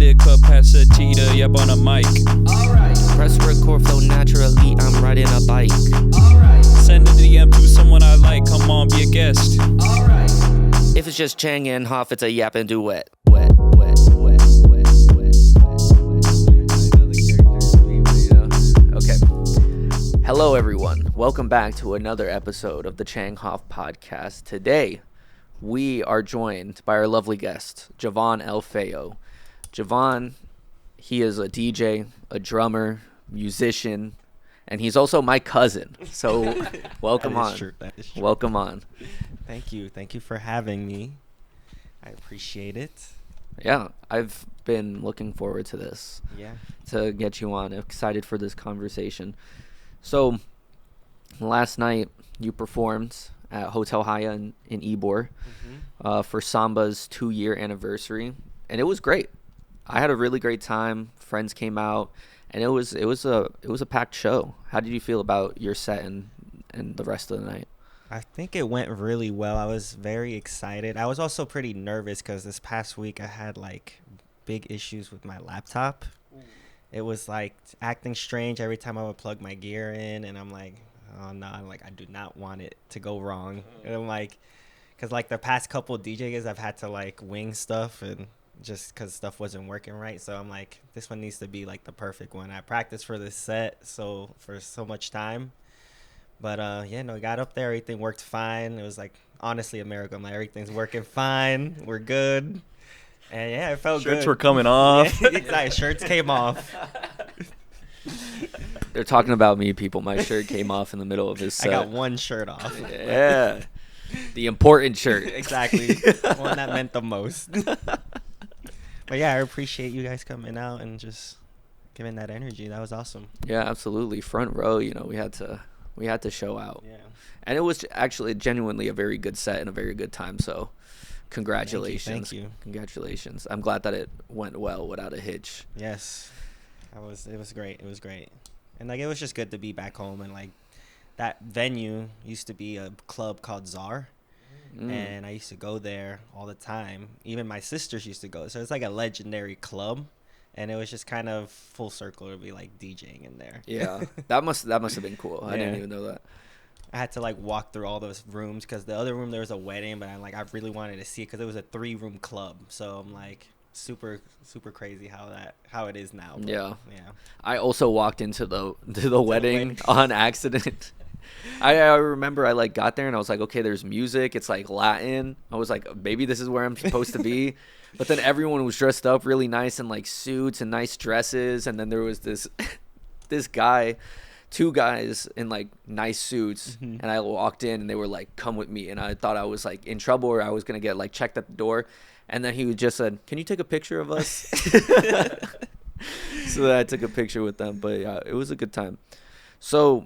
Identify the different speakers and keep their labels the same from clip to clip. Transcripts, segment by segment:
Speaker 1: big capacity, yep, on a mic.
Speaker 2: Alright. Press record, flow naturally, I'm riding a bike.
Speaker 1: Alright. Send a DM to someone I like, come on, be a guest.
Speaker 2: Alright. If it's just Chang and Denhoff, it's a yapping duet. Wet, wet, wet, wet, wet, wet. Okay. Hello, everyone. Welcome back to another episode of the Chang Hoff podcast. Today, we are joined by our lovely guest, Jovan El Feo. Jovan, he is a DJ, a drummer, musician, and he's also my cousin. So, welcome on.
Speaker 3: That is true.
Speaker 2: Welcome on.
Speaker 3: Thank you. Thank you for having me. I appreciate it.
Speaker 2: Yeah, I've been looking forward to this,
Speaker 3: Yeah.
Speaker 2: to get you on. Excited for this conversation. So, last night you performed at Hotel Haya in Ybor for Samba's 2-year anniversary, and it was great. I had a really great time. Friends came out, and it was a packed show. How did you feel about your set and the rest of the night?
Speaker 3: I think it went really well. I was very excited. I was also pretty nervous because this past week I had like big issues with my laptop. It was like acting strange every time I would plug my gear in, and I'm like, oh no, I do not want it to go wrong. And I'm like, because like the past couple DJ gigs I've had to like wing stuff and just because stuff wasn't working right. So I'm like, this one needs to be like the perfect one. I practiced for this set for so much time. But I got up there, everything worked fine. It was like honestly a miracle. I'm like, everything's working fine, we're good. And yeah, it felt good.
Speaker 1: Shirts were coming off.
Speaker 3: Yeah, exactly. Shirts came off.
Speaker 2: They're talking about me, people. My shirt came off in the middle of his set.
Speaker 3: I got one shirt off.
Speaker 2: Yeah. The important shirt.
Speaker 3: Exactly. One that meant the most. But yeah, I appreciate you guys coming out and just giving that energy. That was awesome.
Speaker 2: Yeah, absolutely. Front row, we had to show out.
Speaker 3: Yeah.
Speaker 2: And it was actually genuinely a very good set and a very good time. So congratulations.
Speaker 3: Thank you.
Speaker 2: Congratulations. I'm glad that it went well without a hitch.
Speaker 3: Yes. It was great. It was great. And like it was just good to be back home, and like that venue used to be a club called Czar. And I used to go there all the time. Even my sisters used to go. So it's like a legendary club, and it was just kind of full circle to be like DJing in there.
Speaker 2: Yeah. that must have been cool. I didn't
Speaker 3: Yeah.
Speaker 2: even know that.
Speaker 3: I had to like walk through all those rooms because the other room there was a wedding, but I really wanted to see it because it was a 3-room club. So I'm like super crazy how it is now. But,
Speaker 2: Yeah.
Speaker 3: Yeah.
Speaker 2: I also walked into the wedding on accident. I remember I like got there and I was like, okay, there's music. It's like Latin. I was like, maybe this is where I'm supposed to be. But then everyone was dressed up really nice in like suits and nice dresses. And then there was this guy, 2 guys in like nice suits. And I walked in and they were like, come with me. And I thought I was like in trouble or I was going to get like checked at the door. And then he just said, can you take a picture of us? So then I took a picture with them. But yeah, it was a good time. So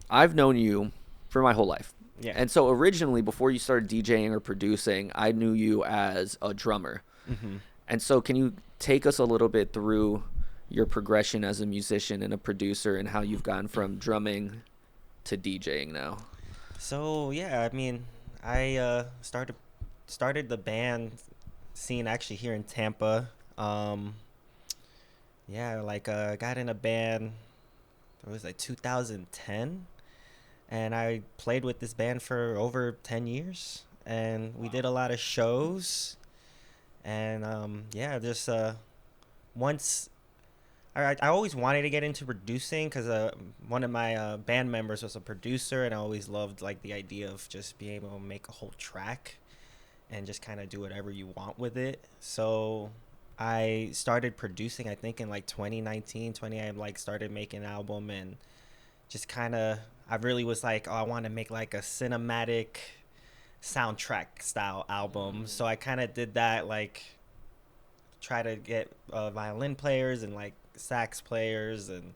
Speaker 2: I've known you for my whole life.
Speaker 3: Yeah.
Speaker 2: And so originally, before you started DJing or producing, I knew you as a drummer. And so can you take us a little bit through your progression as a musician and a producer and how you've gone from drumming to DJing now?
Speaker 3: So yeah, I mean, I started the band scene actually here in Tampa. Got in a band. It was like 2010, and I played with this band for over 10 years, and we did a lot of shows. And once I always wanted to get into producing because one of my band members was a producer, and I always loved like the idea of just being able to make a whole track and just kind of do whatever you want with it. So I started producing, I think in like 2019, I like started making an album, and just kind of, I really was like, oh, I want to make like a cinematic soundtrack style album. So I kind of did that, like try to get violin players and like sax players and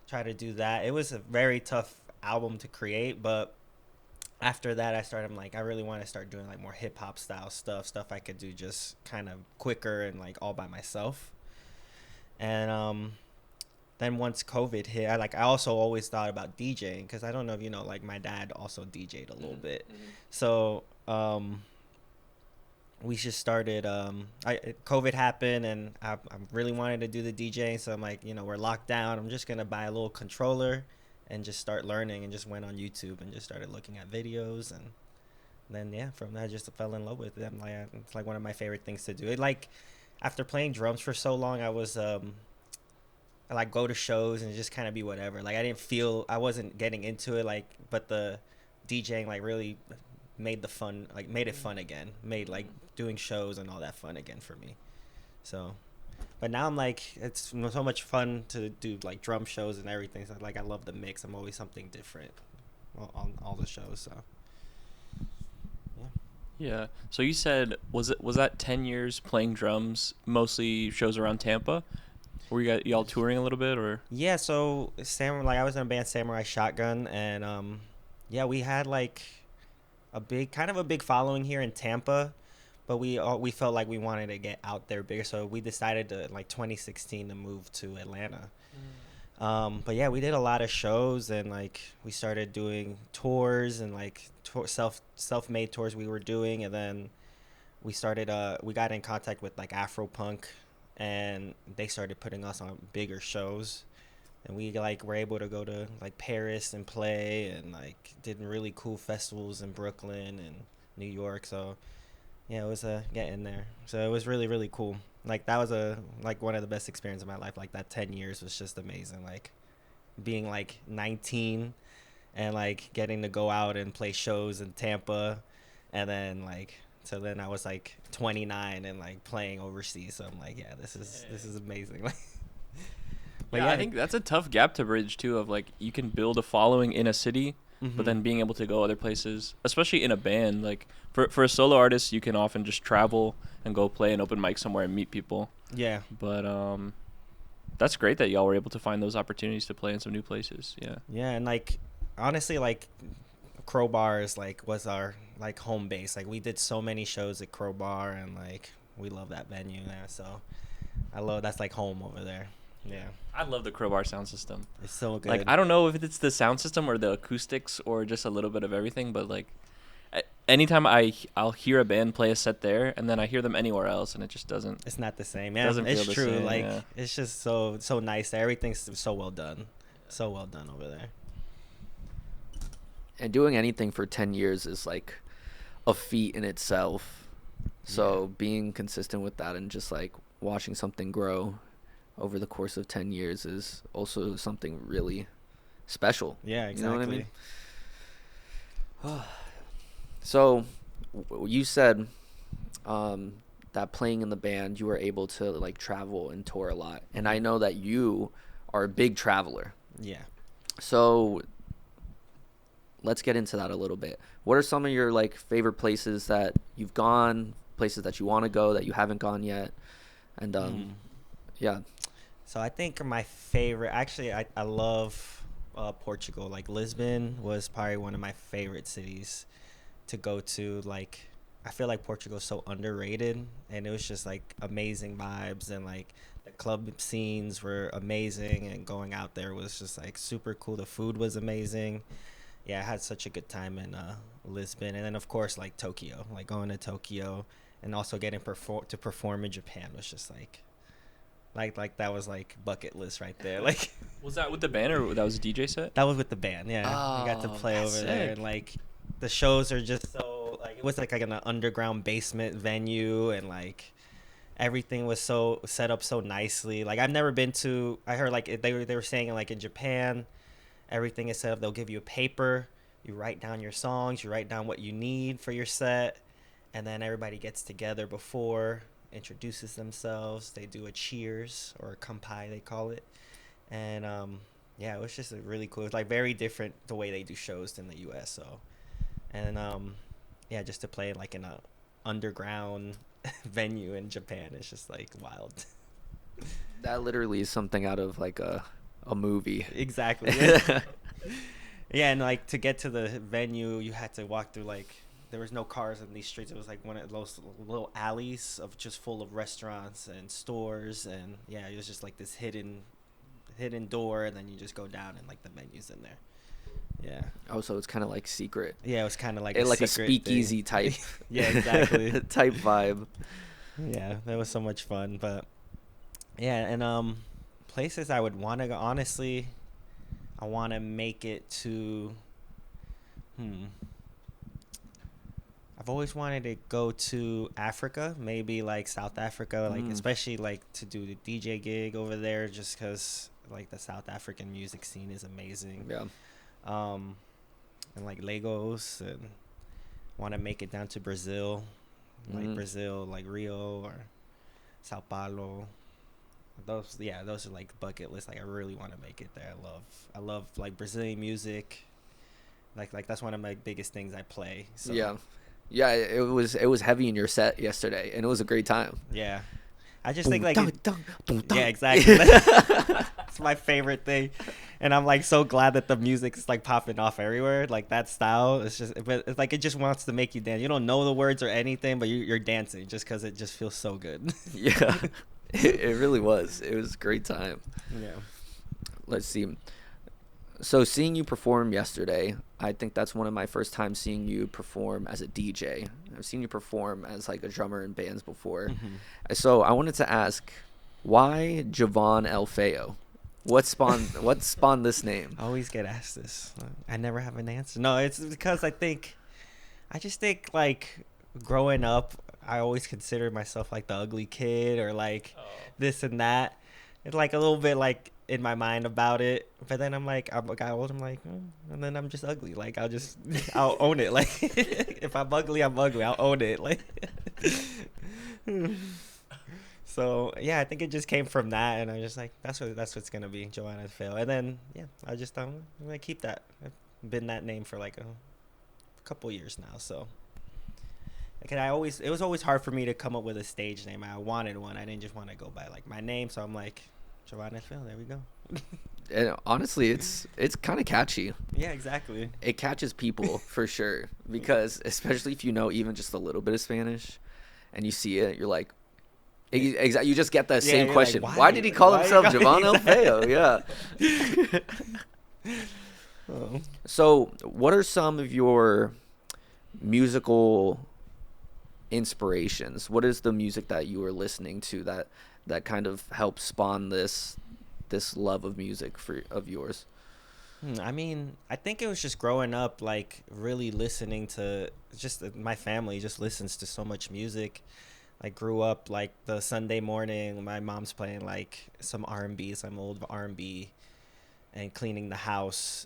Speaker 3: try to do that. It was a very tough album to create, but after that I'm like, I really want to start doing like more hip hop style stuff I could do just kind of quicker and like all by myself. And then once COVID hit, I also always thought about DJing because I don't know if you know, like my dad also DJ'd a little bit. So we just started. COVID happened, and I really wanted to do the DJing, so I'm like, we're locked down. I'm just gonna buy a little controller, and just start learning. And just went on YouTube and just started looking at videos, and then yeah, from there I just fell in love with it. I'm like, it's like one of my favorite things to do. It like after playing drums for so long, I like go to shows and just kind of be whatever. Like I wasn't getting into it, like, but the DJing like really made it fun again, made like doing shows and all that fun again for me. So, but now I'm like, it's so much fun to do like drum shows and everything. So like I love the mix. I'm always something different on all the shows. So
Speaker 1: Yeah. So you said was that 10 years playing drums, mostly shows around Tampa? Were y'all touring a little bit or?
Speaker 3: yeah. So like I was in a band, Samurai Shotgun, and yeah, we had like a big following here in Tampa, but we felt like we wanted to get out there bigger, so we decided to like 2016 to move to Atlanta. But yeah, we did a lot of shows, and like we started doing tours and like self-made tours we were doing, and then we got in contact with like Afropunk, and they started putting us on bigger shows, and we like were able to go to like Paris and play, and like did really cool festivals in Brooklyn and New York. So yeah, it was getting there. So it was really really cool. Like that was like one of the best experiences of my life. Like that 10 years was just amazing. Like being like 19 and like getting to go out and play shows in Tampa, and then then I was like 29 and like playing overseas. So I'm like, yeah, this is amazing. Like, but
Speaker 1: Yeah, I think that's a tough gap to bridge too. Of like you can build a following in a city, but then being able to go other places, especially in a band. Like for a solo artist, you can often just travel and go play an open mic somewhere and meet people.
Speaker 3: yeah.
Speaker 1: But that's great that y'all were able to find those opportunities to play in some new places. Yeah.
Speaker 3: Yeah, and like honestly, like Crowbar was our like home base. Like we did so many shows at Crowbar, and like we love that venue there. So that's like home over there. Yeah,
Speaker 1: I love the Crowbar sound system.
Speaker 3: it's so good.
Speaker 1: Like I don't know if it's the sound system or the acoustics or just a little bit of everything, but like anytime I'll hear a band play a set there and then I hear them anywhere else and it just doesn't.
Speaker 3: It's not the same. Yeah,
Speaker 1: Doesn't
Speaker 3: it's
Speaker 1: feel the
Speaker 3: true.
Speaker 1: same,
Speaker 3: Like
Speaker 1: yeah.
Speaker 3: it's just so nice. Everything's so well done. So well done over there.
Speaker 2: And doing anything for 10 years is like a feat in itself. So being consistent with that and just like watching something grow over the course of 10 years is also something really special.
Speaker 3: Yeah, exactly.
Speaker 2: You know what I mean? So you said that playing in the band, you were able to like travel and tour a lot. And I know that you are a big traveler.
Speaker 3: Yeah.
Speaker 2: So let's get into that a little bit. What are some of your like favorite places that you've gone, places that you want to go that you haven't gone yet? And yeah.
Speaker 3: So I think my favorite, actually, I love Portugal. Like Lisbon was probably one of my favorite cities to go to. Like I feel like Portugal is so underrated, and it was just like amazing vibes, and like the club scenes were amazing, and going out there was just like super cool. The food was amazing. Yeah, I had such a good time in Lisbon, and then of course like Tokyo, like going to Tokyo, and also getting to perform in Japan was just like that was like bucket list right there. Like
Speaker 1: Was that with the band or that was a DJ set?
Speaker 3: that was with the band. Yeah, I got to
Speaker 2: Oh,
Speaker 3: play over
Speaker 2: that's
Speaker 3: there,
Speaker 2: sick.
Speaker 3: and like the shows are just so like it was like an underground basement venue, and like everything was so set up so nicely. Like I've never been to. I heard like they were saying like in Japan, everything is set up. They'll give you a paper. You write down your songs. You write down what you need for your set, and then everybody gets together before, introduces themselves. They do a cheers or a kampai, they call it. And yeah, it was just a really cool. It's like very different the way they do shows than the U.S. So, and yeah, just to play like in a underground venue in Japan, it's just like wild.
Speaker 2: That literally is something out of like a movie.
Speaker 3: Exactly. Yeah. Yeah, and like to get to the venue, you had to walk through like there was no cars in these streets. It was like one of those little alleys of just full of restaurants and stores, and yeah, it was just like this hidden door, and then you just go down and like the venue's in there. Yeah.
Speaker 2: Oh, so it's kind of like secret.
Speaker 3: Yeah, it was kind of like
Speaker 2: Like a
Speaker 3: secret
Speaker 2: speakeasy
Speaker 3: thing.
Speaker 2: type.
Speaker 3: Yeah, exactly.
Speaker 2: type vibe.
Speaker 3: Yeah, that was so much fun. But yeah, and places I would want to go. Honestly, I want to make it to. I've always wanted to go to Africa, maybe like South Africa, like especially like to do the DJ gig over there, just because like the South African music scene is amazing.
Speaker 2: Yeah.
Speaker 3: And like Lagos, and want to make it down to Brazil, like Rio or Sao Paulo. Those are like bucket lists. Like I really want to make it there. I love like Brazilian music. Like that's one of my biggest things I play. So.
Speaker 2: Yeah, it was heavy in your set yesterday, and it was a great time.
Speaker 3: Yeah, I just think like
Speaker 2: yeah,
Speaker 3: exactly. It's my favorite thing, and I'm like so glad that the music's like popping off everywhere. Like that style, it's just, but it's like it just wants to make you dance. You don't know the words or anything, but you're dancing just because it just feels so good.
Speaker 2: Yeah, it really was. It was a great time.
Speaker 3: Yeah.
Speaker 2: Let's see. So seeing you perform yesterday, I think that's one of my first times seeing you perform as a DJ. I've seen you perform as like a drummer in bands before. So I wanted to ask, why Jovan El Feo? What spawned this name?
Speaker 3: I always get asked this. I never have an answer. No, it's because I just think like growing up, I always considered myself like the ugly kid or like this and that. It's like a little bit like in my mind about it, but then I'm like, I got old, I'm like, and then I'm just ugly. Like I'll own it. Like if I'm ugly, I'm ugly. I'll own it. Like so yeah, I think it just came from that, and I'm just like, that's what's gonna be, Joanna Fail. And then yeah, I'm gonna keep that. I've been that name for like a couple years now, so. Like it was always hard for me to come up with a stage name. I wanted one. I didn't just want to go by like my name, so I'm like, Jovan Phil, there we go.
Speaker 2: And honestly, it's kind of catchy.
Speaker 3: Yeah, exactly.
Speaker 2: It catches people for sure, because especially if you know even just a little bit of Spanish, and you see it, you're like, you just get that same question.
Speaker 3: Like,
Speaker 2: why did he call himself Jovan El Feo? Yeah. So, what are some of your musical inspirations? What is the music that you are listening to that kind of helped spawn this love of music of yours?
Speaker 3: I mean, I think it was just growing up, like really listening to just my family just listens to so much music. I grew up like the Sunday morning, my mom's playing like some R&B, some old R&B, and cleaning the house.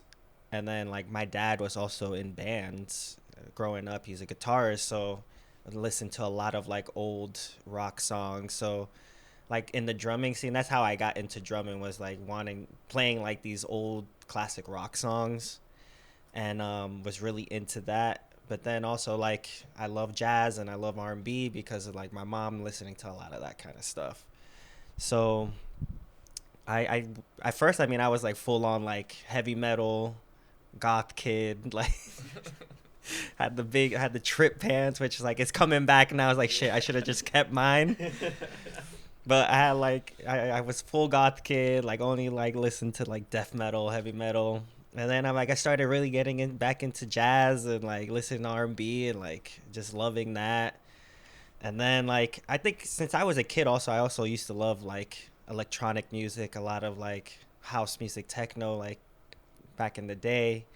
Speaker 3: And then like my dad was also in bands growing up. He's a guitarist, so I listened to a lot of like old rock songs. So like in the drumming scene, that's how I got into drumming, was like playing like these old classic rock songs, and was really into that. But then also like I love jazz and I love R&B because of like my mom listening to a lot of that kind of stuff. So I at first, I mean, I was like full on like heavy metal goth kid, like had the trip pants, which is like, it's coming back now. I was like, shit, I should have just kept mine. But I had like I was full goth kid, like only like listened to like death metal, heavy metal. And then I started really getting back into jazz and like listening to R&B and like just loving that. And then like I think since I was a kid also, I also used to love like electronic music, a lot of like house music, techno, like back in the day.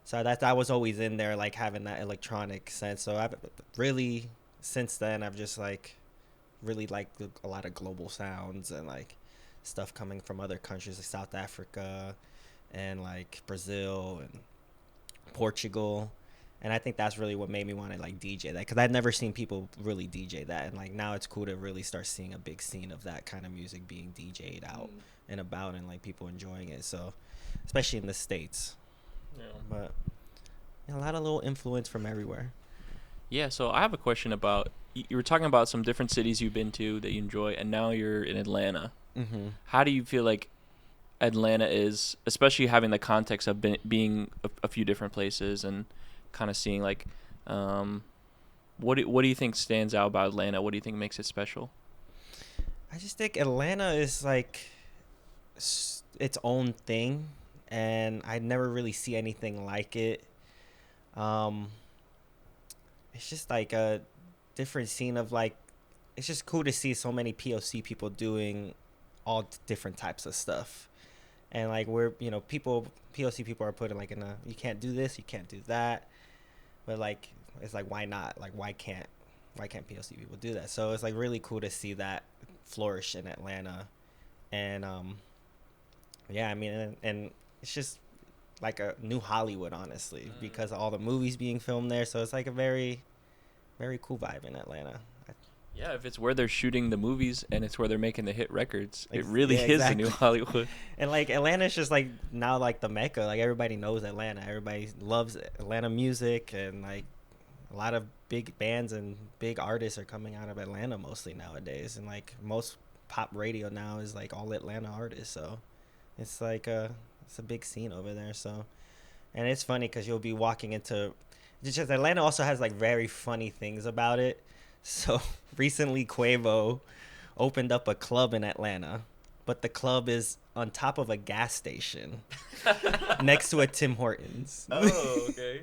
Speaker 3: So that was always in there, like having that electronic sense. So I've really, since then, I've just like really liked a lot of global sounds and like stuff coming from other countries like South Africa and like Brazil and Portugal. And I think that's really what made me want to like DJ that, because I'd never seen people really DJ that. And like now it's cool to really start seeing a big scene of that kind of music being DJ'd out and about, and like people enjoying it. So especially in the States. Yeah. But a lot of little influence from everywhere.
Speaker 1: Yeah, so I have a question about, you were talking about some different cities you've been to that you enjoy, and now you're in Atlanta. Mm-hmm. How do you feel like Atlanta is, especially having the context of being a few different places and kind of seeing like, what do you think stands out about Atlanta? What do you think makes it special?
Speaker 3: I just think Atlanta is like its own thing. and I never really see anything like it. It's just like a different scene of like, it's just cool to see so many POC people doing all different types of stuff. And like we're, people, POC people are putting like in a, you can't do this, you can't do that. But like, it's like, why not? Like, why can't POC people do that? So it's like really cool to see that flourish in Atlanta. And yeah, I mean, and it's just like a new Hollywood, honestly, because of all the movies being filmed there. So it's like a very, very cool vibe in Atlanta.
Speaker 1: Yeah, if it's where they're shooting the movies and it's where they're making the hit records, it really is a new Hollywood.
Speaker 3: And like Atlanta's just like now like the mecca. Like everybody knows Atlanta. Everybody loves Atlanta music, and like a lot of big bands and big artists are coming out of Atlanta mostly nowadays. And like most pop radio now is like all Atlanta artists. So it's like it's a big scene over there. So, and it's funny because you'll be walking into, it's just Atlanta also has like very funny things about it. So recently Quavo opened up a club in Atlanta, but the club is on top of a gas station next to a Tim Hortons.
Speaker 1: Oh, okay.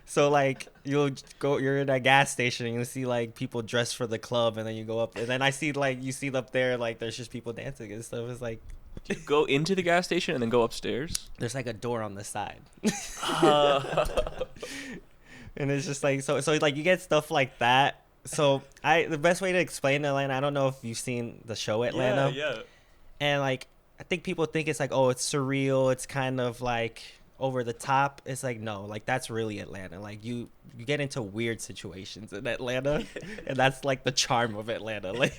Speaker 3: So like you're in that gas station and you see like people dressed for the club, and then you go up, and then I see like you see up there like there's just people dancing and stuff. It's like,
Speaker 1: do you go into the gas station and then go upstairs?
Speaker 3: There's like a door on the side. And it's just like so like you get stuff like that. So the best way to explain Atlanta, I don't know if you've seen the show Atlanta.
Speaker 1: Yeah.
Speaker 3: And like I think people think it's like, oh, it's surreal, it's kind of like over the top. It's like, no, like that's really Atlanta. Like you get into weird situations in Atlanta, and that's like the charm of Atlanta.
Speaker 1: Like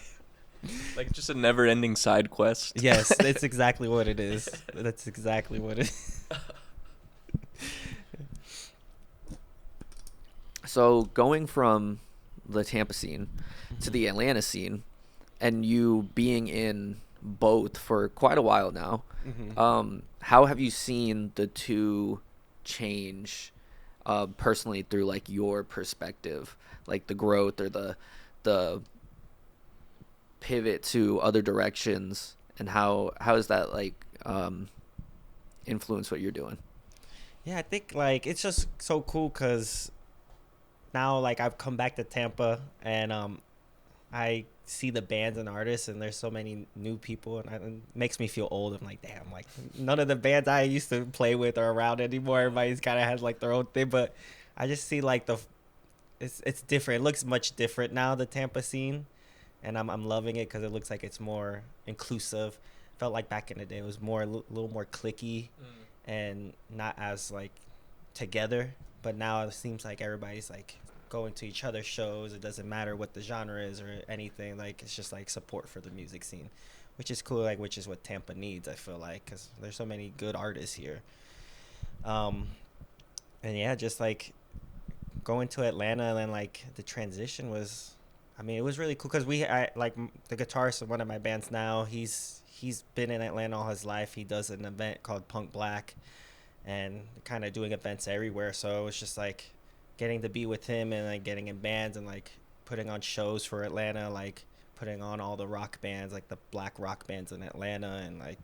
Speaker 1: just a never-ending side quest.
Speaker 3: Yes, it's exactly what it is. That's exactly what it is.
Speaker 2: So going from the Tampa scene to the Atlanta scene, and you being in both for quite a while now, how have you seen the two change personally through like your perspective, like the growth or the pivot to other directions, and how does that like influence what you're doing?
Speaker 3: Yeah, I think like it's just so cool because now like I've come back to Tampa, and I see the bands and artists, and there's so many new people, and it makes me feel old. I'm like, damn, like none of the bands I used to play with are around anymore. Everybody's kind of has like their own thing, but I just see like it's different. It looks much different now, the Tampa scene, and I'm loving it because it looks like it's more inclusive. Felt like back in the day it was more a little more cliquey and not as like together. But now it seems like everybody's like going to each other's shows. It doesn't matter what the genre is or anything. Like it's just like support for the music scene, which is cool. Like which is what Tampa needs. I feel like because there's so many good artists here. And yeah, just like going to Atlanta, and then like the transition was, I mean, it was really cool because I like the guitarist of one of my bands now. He's been in Atlanta all his life. He does an event called Punk Black, and kind of doing events everywhere. So it was just like getting to be with him and like getting in bands and like putting on shows for Atlanta, like putting on all the rock bands, like the black rock bands in Atlanta, and like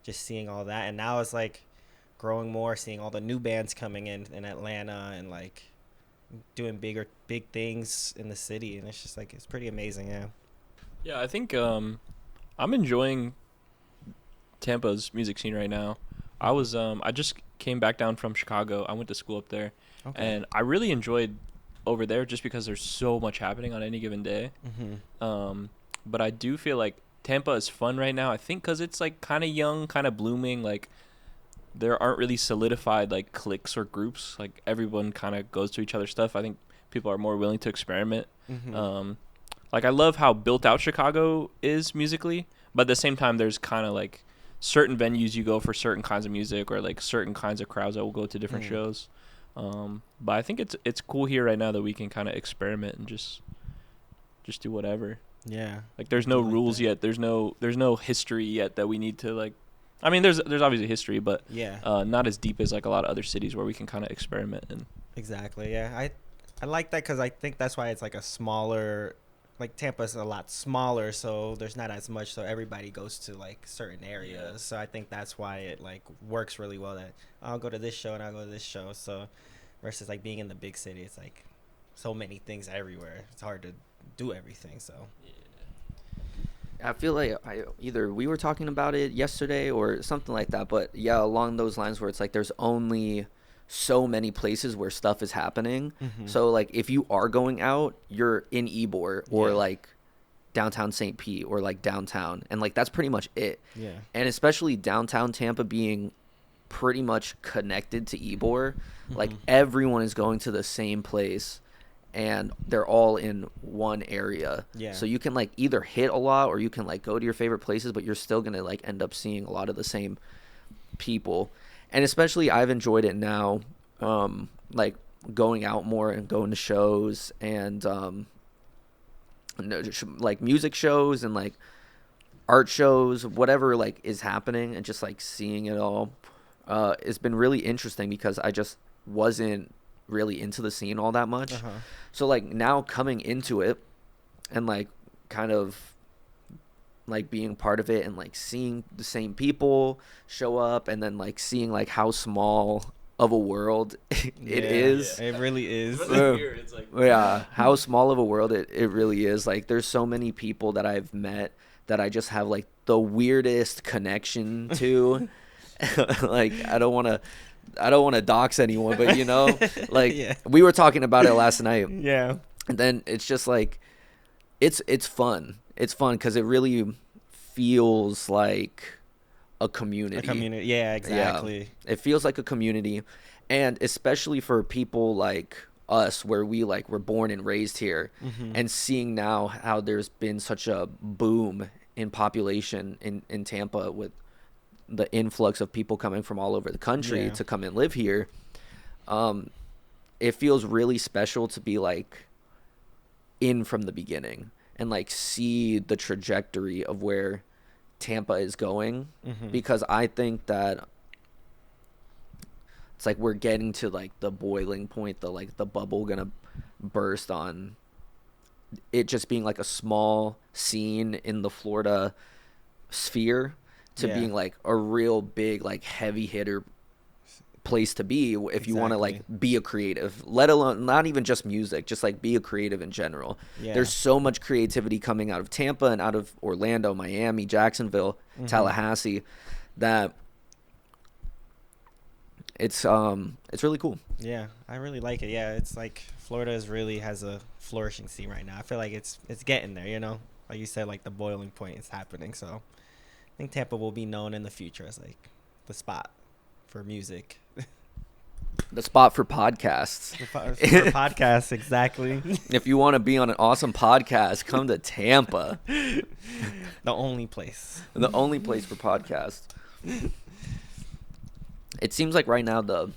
Speaker 3: just seeing all that. And now it's like growing more, seeing all the new bands coming in Atlanta and like doing big things in the city. And it's just like, it's pretty amazing.
Speaker 1: Yeah, I think I'm enjoying Tampa's music scene right now. I just came back down from Chicago. I went to school up there, and I really enjoyed over there just because there's so much happening on any given day. But I do feel like Tampa is fun right now. I think because it's like kind of young, kind of blooming. Like there aren't really solidified like cliques or groups. Like everyone kind of goes to each other's stuff. I think people are more willing to experiment. Like I love how built out Chicago is musically, but at the same time, there's kind of like certain venues you go for certain kinds of music, or like certain kinds of crowds that will go to different shows. But I think it's cool here right now that we can kind of experiment and just do whatever.
Speaker 3: Yeah.
Speaker 1: Like there's no rules yet. There's no history yet that we need to like. I mean, there's obviously history, but not as deep as like a lot of other cities where we can kind of experiment and.
Speaker 3: Exactly. Yeah. I like that because I think that's why it's like a smaller like Tampa's a lot smaller, so there's not as much, so everybody goes to like certain areas.
Speaker 1: Yeah.
Speaker 3: So I think that's why it like works really well, that I'll go to this show and I'll go to this show. So versus like being in the big city, it's like so many things everywhere. It's hard to do everything. So
Speaker 2: I feel like either we were talking about it yesterday or something like that, but yeah, along those lines where it's like there's only so many places where stuff is happening. So like if you are going out, you're in Ybor or like downtown St. Pete or like downtown, and like that's pretty much it.
Speaker 3: Yeah.
Speaker 2: And especially downtown Tampa being pretty much connected to Ybor, like everyone is going to the same place and they're all in one area.
Speaker 3: Yeah.
Speaker 2: So you can like either hit a lot or you can like go to your favorite places, but you're still going to like end up seeing a lot of the same people. And especially I've enjoyed it now, like going out more and going to shows and like music shows and like art shows, whatever like is happening, and just like seeing it all. It's been really interesting because I just wasn't really into the scene all that much. So like now coming into it and like kind of like being part of it and like seeing the same people show up and then like seeing like how small of a world it is.
Speaker 3: It really is.
Speaker 1: It's like,
Speaker 2: Yeah, how small of a world it really is. Like there's so many people that I've met that I just have like the weirdest connection to. Like I don't want to dox anyone, but you know, like we were talking about it last night.
Speaker 3: Yeah.
Speaker 2: And then it's just like it's fun. It's fun because it really feels like a community.
Speaker 3: Yeah, exactly.
Speaker 2: Yeah, it feels like a community, and especially for people like us, where we like were born and raised here, and seeing now how there's been such a boom in population in Tampa with the influx of people coming from all over the country to come and live here. It feels really special to be like in from the beginning and like see the trajectory of where Tampa is going, because I think that it's like we're getting to like the boiling point, the bubble gonna burst on it just being like a small scene in the Florida sphere to being like a real big like heavy hitter place to be if you want to like be a creative, let alone not even just music, just like be a creative in general. There's so much creativity coming out of Tampa and out of Orlando, Miami, Jacksonville, Tallahassee, that it's really cool.
Speaker 3: Yeah, I really like it. Yeah, it's like Florida really has a flourishing scene right now. I feel like it's getting there, you know, like you said, like the boiling point is happening. So I think Tampa will be known in the future as like the spot for music.
Speaker 2: The spot for podcasts.
Speaker 3: For podcasts, exactly.
Speaker 2: If you want to be on an awesome podcast, come to Tampa.
Speaker 3: The only place.
Speaker 2: The only place for podcasts. It seems like right now the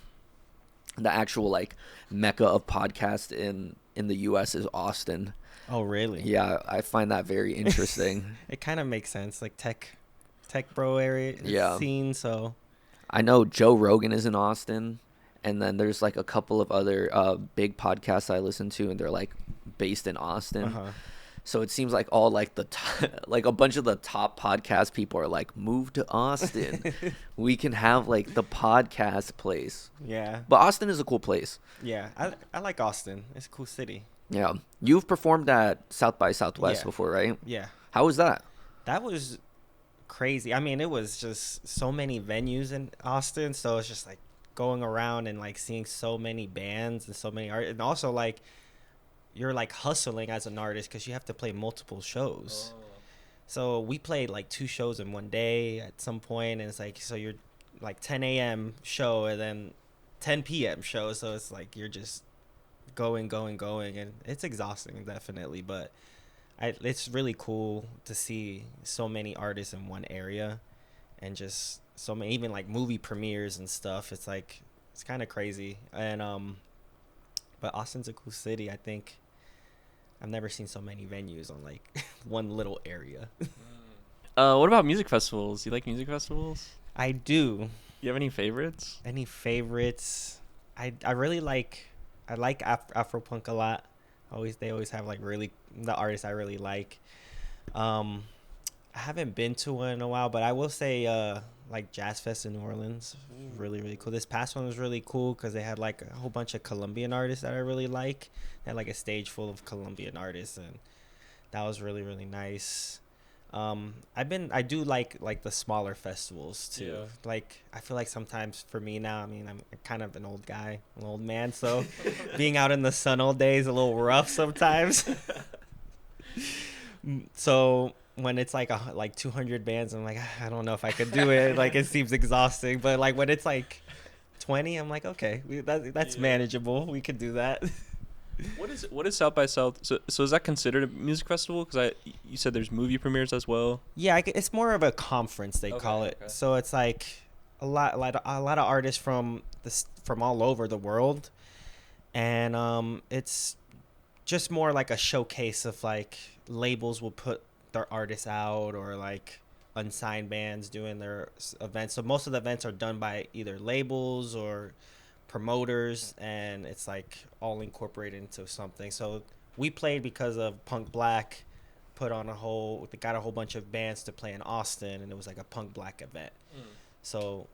Speaker 2: actual like mecca of podcast in the US is Austin.
Speaker 3: Oh, really?
Speaker 2: Yeah, I find that very interesting.
Speaker 3: It kind of makes sense, like tech bro area scene. So
Speaker 2: I know Joe Rogan is in Austin, and then there's like a couple of other big podcasts I listen to, and they're like based in Austin. So it seems like all like like a bunch of the top podcast people are like, move to Austin. We can have like the podcast place.
Speaker 3: Yeah.
Speaker 2: But Austin is a cool place.
Speaker 3: Yeah, I like Austin. It's a cool city.
Speaker 2: Yeah. You've performed at South by Southwest before, right?
Speaker 3: Yeah.
Speaker 2: How was that?
Speaker 3: That was crazy. I mean, it was just so many venues in Austin, so it's just like going around and like seeing so many bands and so many art, and also like you're like hustling as an artist because you have to play multiple shows. So we played like 2 shows in one day at some point, and it's like, so you're like 10 a.m. show and then 10 p.m. show, so it's like you're just going, and it's exhausting, definitely, but it's really cool to see so many artists in one area, and just so many, even like movie premieres and stuff. It's like, it's kind of crazy. And but Austin's a cool city. I think I've never seen so many venues on like one little area.
Speaker 1: What about music festivals? You like music festivals?
Speaker 3: I do.
Speaker 1: You have any favorites?
Speaker 3: Any favorites? I really like, Afropunk a lot. They always have like really the artists I really like. I haven't been to one in a while, but I will say like Jazz Fest in New Orleans, really really cool. This past one was really cool because they had like a whole bunch of Colombian artists that I really like. They had like a stage full of Colombian artists, and that was really really nice. I do like the smaller festivals too.
Speaker 1: Yeah.
Speaker 3: Like I feel like sometimes for me now, I mean I'm kind of an old guy, an old man, so being out in the sun all day is a little rough sometimes. So when it's like 200 bands, I'm like, I don't know if I could do it. Like it seems exhausting, but like when it's like 20, I'm like, okay, that's manageable. We could do that.
Speaker 1: What is South by South? So is that considered a music festival? Because you said there's movie premieres as well.
Speaker 3: Yeah, it's more of a conference they call it.
Speaker 1: Okay.
Speaker 3: So it's like a lot of artists from all over the world, and it's just more like a showcase of like labels will put their artists out, or like unsigned bands doing their events. So most of the events are done by either labels or promoters, and it's like all incorporated into something. So we played because of Punk Black they got a whole bunch of bands to play in Austin, and it was like a Punk Black event. So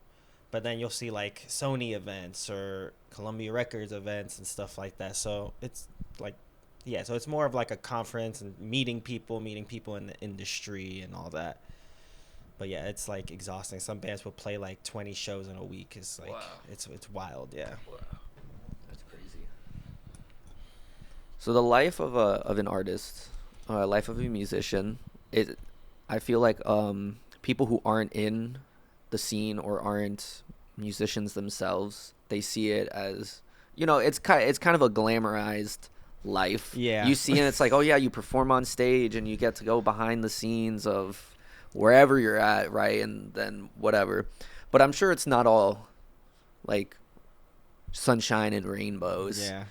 Speaker 3: but then you'll see like Sony events or Columbia Records events and stuff like that. So it's like, yeah, so it's more of like a conference and meeting people in the industry and all that. But yeah, it's like exhausting. Some bands will play like 20 shows in a week. It's like, wow. It's wild, yeah.
Speaker 2: Wow. That's crazy. So the life of an artist, life of a musician, I feel like people who aren't in the scene or aren't musicians themselves, they see it as, it's kind of a glamorized life.
Speaker 3: Yeah.
Speaker 2: You see it, it's like, oh yeah, you perform on stage and you get to go behind the scenes of wherever you're at, right? And then whatever. But I'm sure it's not all like sunshine and rainbows.
Speaker 3: Yeah.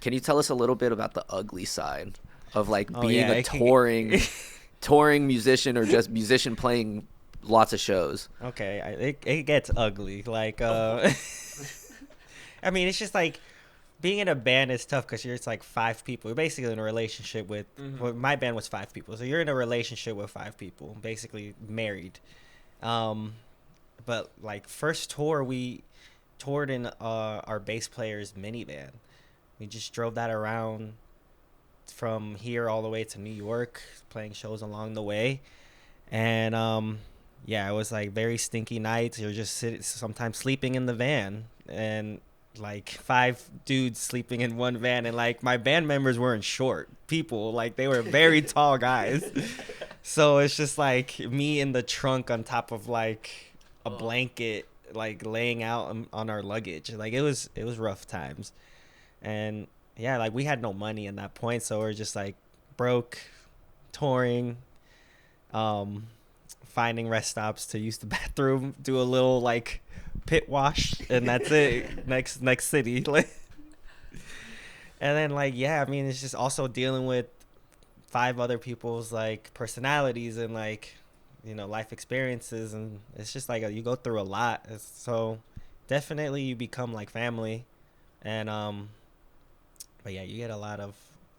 Speaker 2: Can you tell us a little bit about the ugly side of like being
Speaker 3: a
Speaker 2: touring musician, or just musician playing lots of shows?
Speaker 3: Okay, it gets ugly. Like I mean, it's just like being in a band is tough because it's like 5 people. You're basically in a relationship with. Well, my band was 5 people, so you're in a relationship with 5 people, basically married. But like first tour, we toured in our bass player's minivan. We just drove that around from here all the way to New York, playing shows along the way, and yeah, it was like very stinky nights. You're just sometimes sleeping in the van, and like 5 dudes sleeping in one van, and like my band members weren't short people, like they were very tall guys. So it's just like me in the trunk on top of like a blanket, like laying out on our luggage. Like it was rough times. And yeah, like we had no money in that point, so we're just like broke, touring, finding rest stops to use the bathroom, do a little like pit wash, and that's it. next city. And then like, yeah, I mean, it's just also dealing with 5 other people's like personalities and like, life experiences, and it's just like you go through a lot. So definitely you become like family. And but yeah, you get a lot of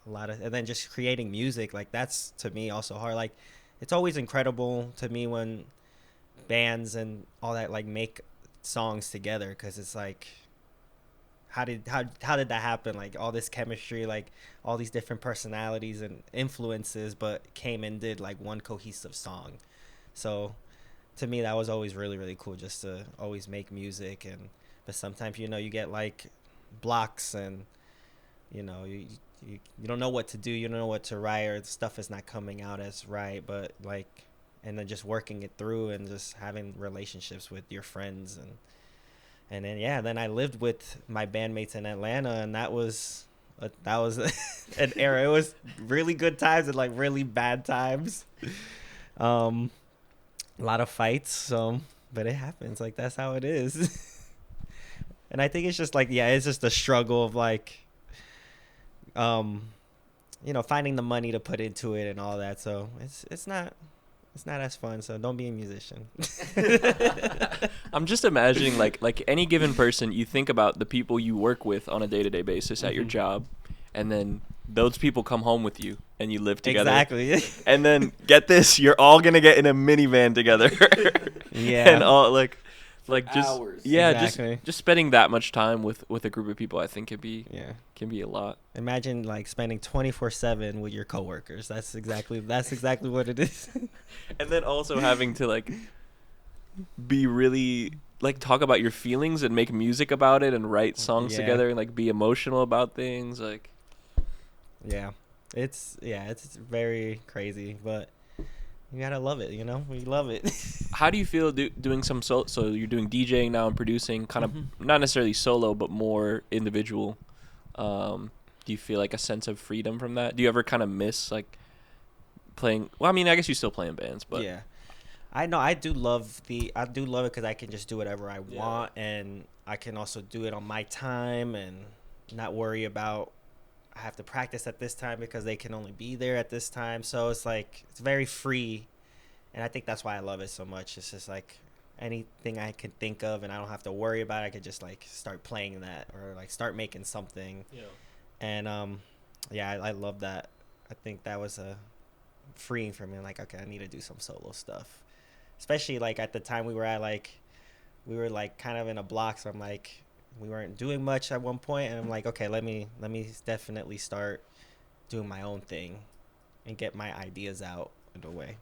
Speaker 3: and then just creating music, like that's to me also hard. Like it's always incredible to me when bands and all that like make songs together, because it's like how did that happen? Like all this chemistry, like all these different personalities and influences, but came and did like one cohesive song. So to me that was always really really cool, just to always make music. And but sometimes you get like blocks, and you don't know what to do, you don't know what to write, or the stuff is not coming out as right, but like, and then just working it through and just having relationships with your friends. And then yeah, then I lived with my bandmates in Atlanta, and that was an era. It was really good times and like really bad times. A lot of fights, so but it happens, like that's how it is. And I think it's just like, yeah, it's just a struggle of like finding the money to put into it and all that. So it's not as fun. So don't be a musician.
Speaker 1: I'm just imagining like any given person, you think about the people you work with on a day-to-day basis at your job, and then those people come home with you and you live together.
Speaker 3: Exactly.
Speaker 1: And then get this, you're all gonna get in a minivan together.
Speaker 3: Yeah.
Speaker 1: And all like just
Speaker 2: hours.
Speaker 1: yeah,
Speaker 3: Exactly.
Speaker 1: just spending that much time with a group of people, I think
Speaker 3: Yeah.
Speaker 1: can be a lot.
Speaker 3: Imagine like spending 24/7 with your coworkers. That's exactly what it is.
Speaker 1: And then also having to like be really like talk about your feelings and make music about it and write songs
Speaker 3: Yeah.
Speaker 1: together and like be emotional about things like.
Speaker 3: Yeah. It's very crazy, but you gotta love it, you know? We love it.
Speaker 1: How do you feel doing some so you're doing DJing now and producing kind of not necessarily solo but more individual? Do you feel like a sense of freedom from that? Do you ever kind of miss like playing? Well, I mean, I guess you still play in bands, but
Speaker 3: Yeah. I know I do love it because I can just do whatever I want, and I can also do it on my time and not worry about I have to practice at this time because they can only be there at this time. So it's like it's very free, and I think that's why I love it so much. It's just like anything I can think of, and I don't have to worry about it. I could just like start playing that or like start making something.
Speaker 1: Yeah.
Speaker 3: And yeah, I love that. I think that was a freeing for me. I'm like, okay, I need to do some solo stuff, especially like at the time we were like kind of in a block. So I'm like, we weren't doing much at one point, and I'm like, okay, let me definitely start doing my own thing and get my ideas out in a way.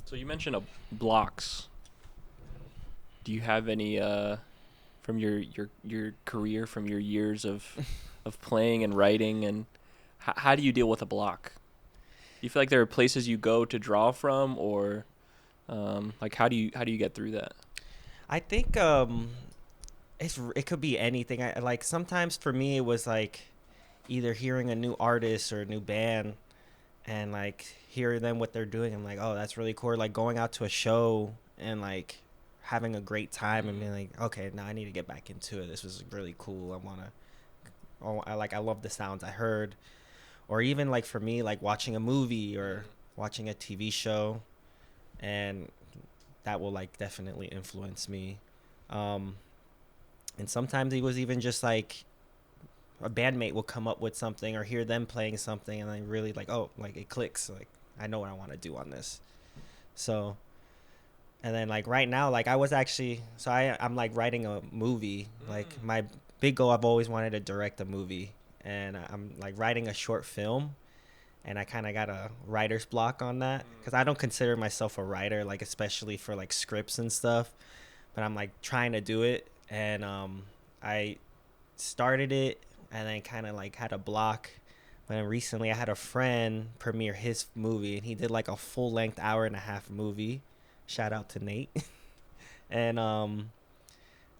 Speaker 1: So you mentioned blocks. Do you have any from your career, from your years of playing and writing, and how do you deal with a block? Do you feel like there are places you go to draw from, or like how do you get through that?
Speaker 3: I think it could be anything. I like sometimes for me it was like either hearing a new artist or a new band and like hearing them what they're doing. I'm like, oh, that's really cool. Or, like going out to a show and like having a great time and being like, okay, now I need to get back into it. This was really cool. I love the sounds I heard. Or even like for me, like watching a movie or watching a TV show, and that will like definitely influence me. And sometimes it was even just like a bandmate will come up with something or hear them playing something, and I really like, oh, like it clicks. Like I know what I want to do on this. So, and then like right now, like I was actually, so I'm like writing a movie. Like my big goal, I've always wanted to direct a movie, and I'm like writing a short film, and I kind of got a writer's block on that because I don't consider myself a writer, like especially for like scripts and stuff. But I'm like trying to do it, and I started it and then kind of like had a block. But then recently I had a friend premiere his movie, and he did like a full-length hour-and-a-half movie. Shout out to Nate. And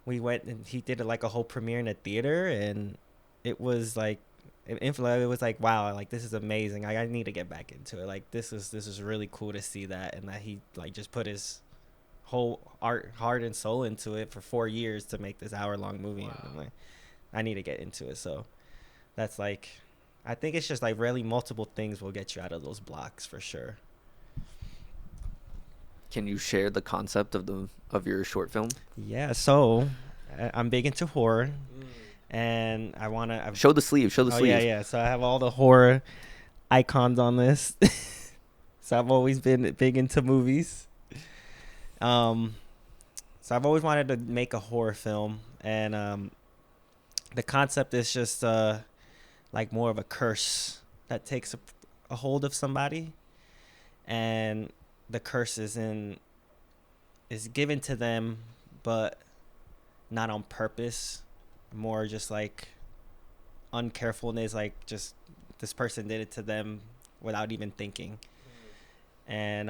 Speaker 3: we went and he did like a whole premiere in a theater, and it was like it was like, wow, like this is amazing. I need to get back into it. Like this is really cool to see that, and that he like just put his whole heart and soul into it for 4 years to make this hour-long movie. Wow. And I'm like, I need to get into it. So that's like, I think it's just like really multiple things will get you out of those blocks for sure.
Speaker 2: Can you share the concept of your short film?
Speaker 3: Yeah, so I'm big into horror, and I want to
Speaker 2: show the sleeve. Show the sleeve.
Speaker 3: Yeah. So I have all the horror icons on this. So I've always been big into movies. So I've always wanted to make a horror film, and the concept is just like more of a curse that takes a hold of somebody, and the curse is given to them, but not on purpose. More just like uncarefulness, like just this person did it to them without even thinking. And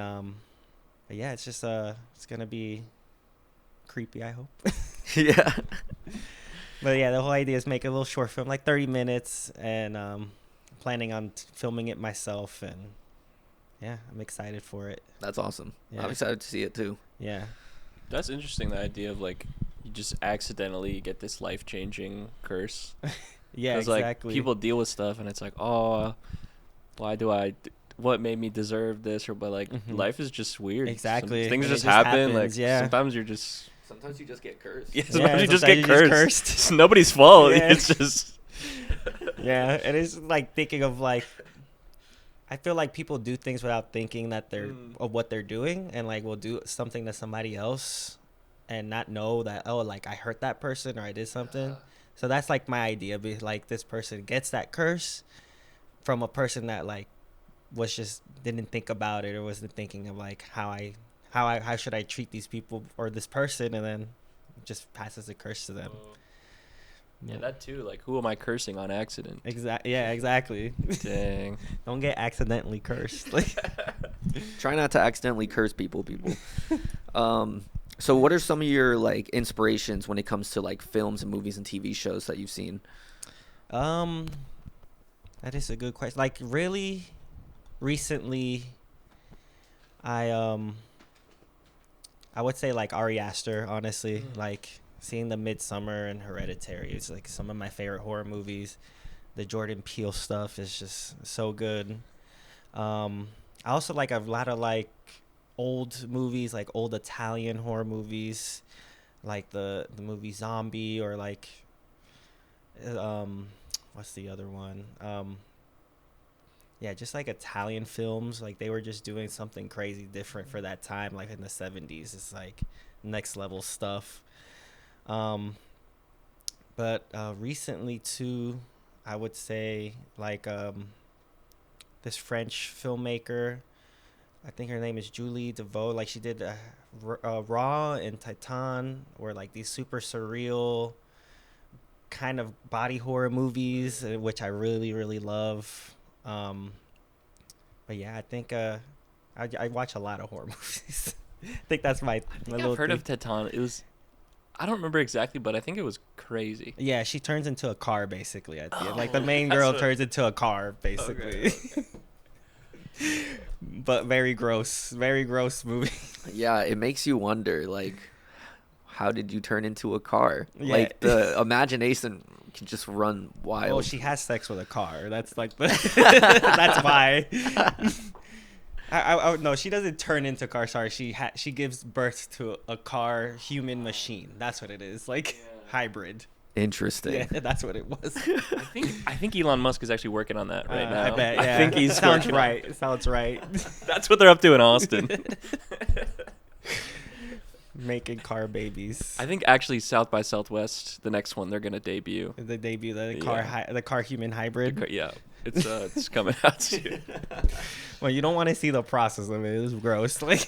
Speaker 3: but yeah, it's just it's gonna be creepy, I hope.
Speaker 2: Yeah.
Speaker 3: But yeah, the whole idea is make a little short film, like 30 minutes, and planning on filming it myself, and yeah, I'm excited for it.
Speaker 2: That's awesome.
Speaker 3: Yeah.
Speaker 2: I'm excited to see it too.
Speaker 3: Yeah.
Speaker 1: That's interesting, the idea of like you just accidentally get this life-changing curse.
Speaker 3: Yeah, exactly.
Speaker 1: Like people deal with stuff and it's like, oh, why what made me deserve this? Or but like life is just weird.
Speaker 3: Exactly.
Speaker 1: Things
Speaker 3: And
Speaker 1: just
Speaker 3: it just
Speaker 1: happen.
Speaker 3: happens,
Speaker 1: Like
Speaker 3: yeah.
Speaker 1: sometimes you just
Speaker 2: get cursed.
Speaker 1: sometimes you just
Speaker 3: sometimes
Speaker 1: get
Speaker 3: you're
Speaker 1: cursed.
Speaker 3: just
Speaker 1: It's nobody's fault.
Speaker 3: Yeah.
Speaker 1: It's just
Speaker 3: Yeah, and it's like thinking of like, I feel like people do things without thinking that they're of what they're doing, and like will do something to somebody else, and not know that, oh, like I hurt that person or I did something. So that's like my idea. Be like, this person gets that curse from a person that like was just didn't think about it, or wasn't thinking of like how should I treat these people or this person, and then just passes the curse to them.
Speaker 1: Yeah, that too. Like, who am I cursing on accident?
Speaker 3: Yeah, exactly.
Speaker 1: Dang.
Speaker 3: Don't get accidentally cursed. Like,
Speaker 2: Try not to accidentally curse people. So what are some of your like inspirations when it comes to like films and movies and TV shows that you've seen?
Speaker 3: that is a good question. Like, really recently, I would say like Ari Aster, honestly. Like, seeing The Midsummer and Hereditary is like some of my favorite horror movies. The Jordan Peele stuff is just so good. I also like a lot of like old movies, like old Italian horror movies, like the movie Zombie, or like what's the other one? Yeah, just like Italian films. Like, they were just doing something crazy different for that time, like in the 70s. It's like next level stuff. But recently too, I would say like this French filmmaker, I think her name is Julie Deveau. Like, she did Raw and Titan, or like these super surreal kind of body horror movies, which I really, really love. But yeah, I think I watch a lot of horror movies. I think that's my little
Speaker 1: I've heard
Speaker 3: thing.
Speaker 1: of Teton. It was, I don't remember exactly, but I think it was crazy.
Speaker 3: Yeah, she turns into a car basically at the end. Like, the
Speaker 1: Oh,
Speaker 3: main
Speaker 1: that's
Speaker 3: girl
Speaker 1: what-
Speaker 3: turns into a car basically.
Speaker 1: Okay.
Speaker 3: But very gross movie.
Speaker 2: Yeah, it makes you wonder like, how did you turn into a car?
Speaker 3: Yeah.
Speaker 2: Like, the imagination can just run wild.
Speaker 3: Well, she has sex with a car. That's like the that's why. No, she doesn't turn into a car. Sorry, she gives birth to a car human machine. That's what it is. Like, hybrid.
Speaker 2: Interesting.
Speaker 3: Yeah, that's what it was.
Speaker 1: I think Elon Musk is actually working on that right now.
Speaker 3: I bet. Yeah.
Speaker 1: I think he's
Speaker 3: sounds
Speaker 1: working on
Speaker 3: right.
Speaker 1: it.
Speaker 3: Sounds right.
Speaker 1: That's what they're up to in Austin.
Speaker 3: Making car babies.
Speaker 1: I think actually South by Southwest, the next one they're gonna debut.
Speaker 3: The debut, the
Speaker 1: Yeah.
Speaker 3: car human hybrid.
Speaker 1: Yeah, it's coming out soon.
Speaker 3: Well, you don't want to see the process of it. It was gross. Like,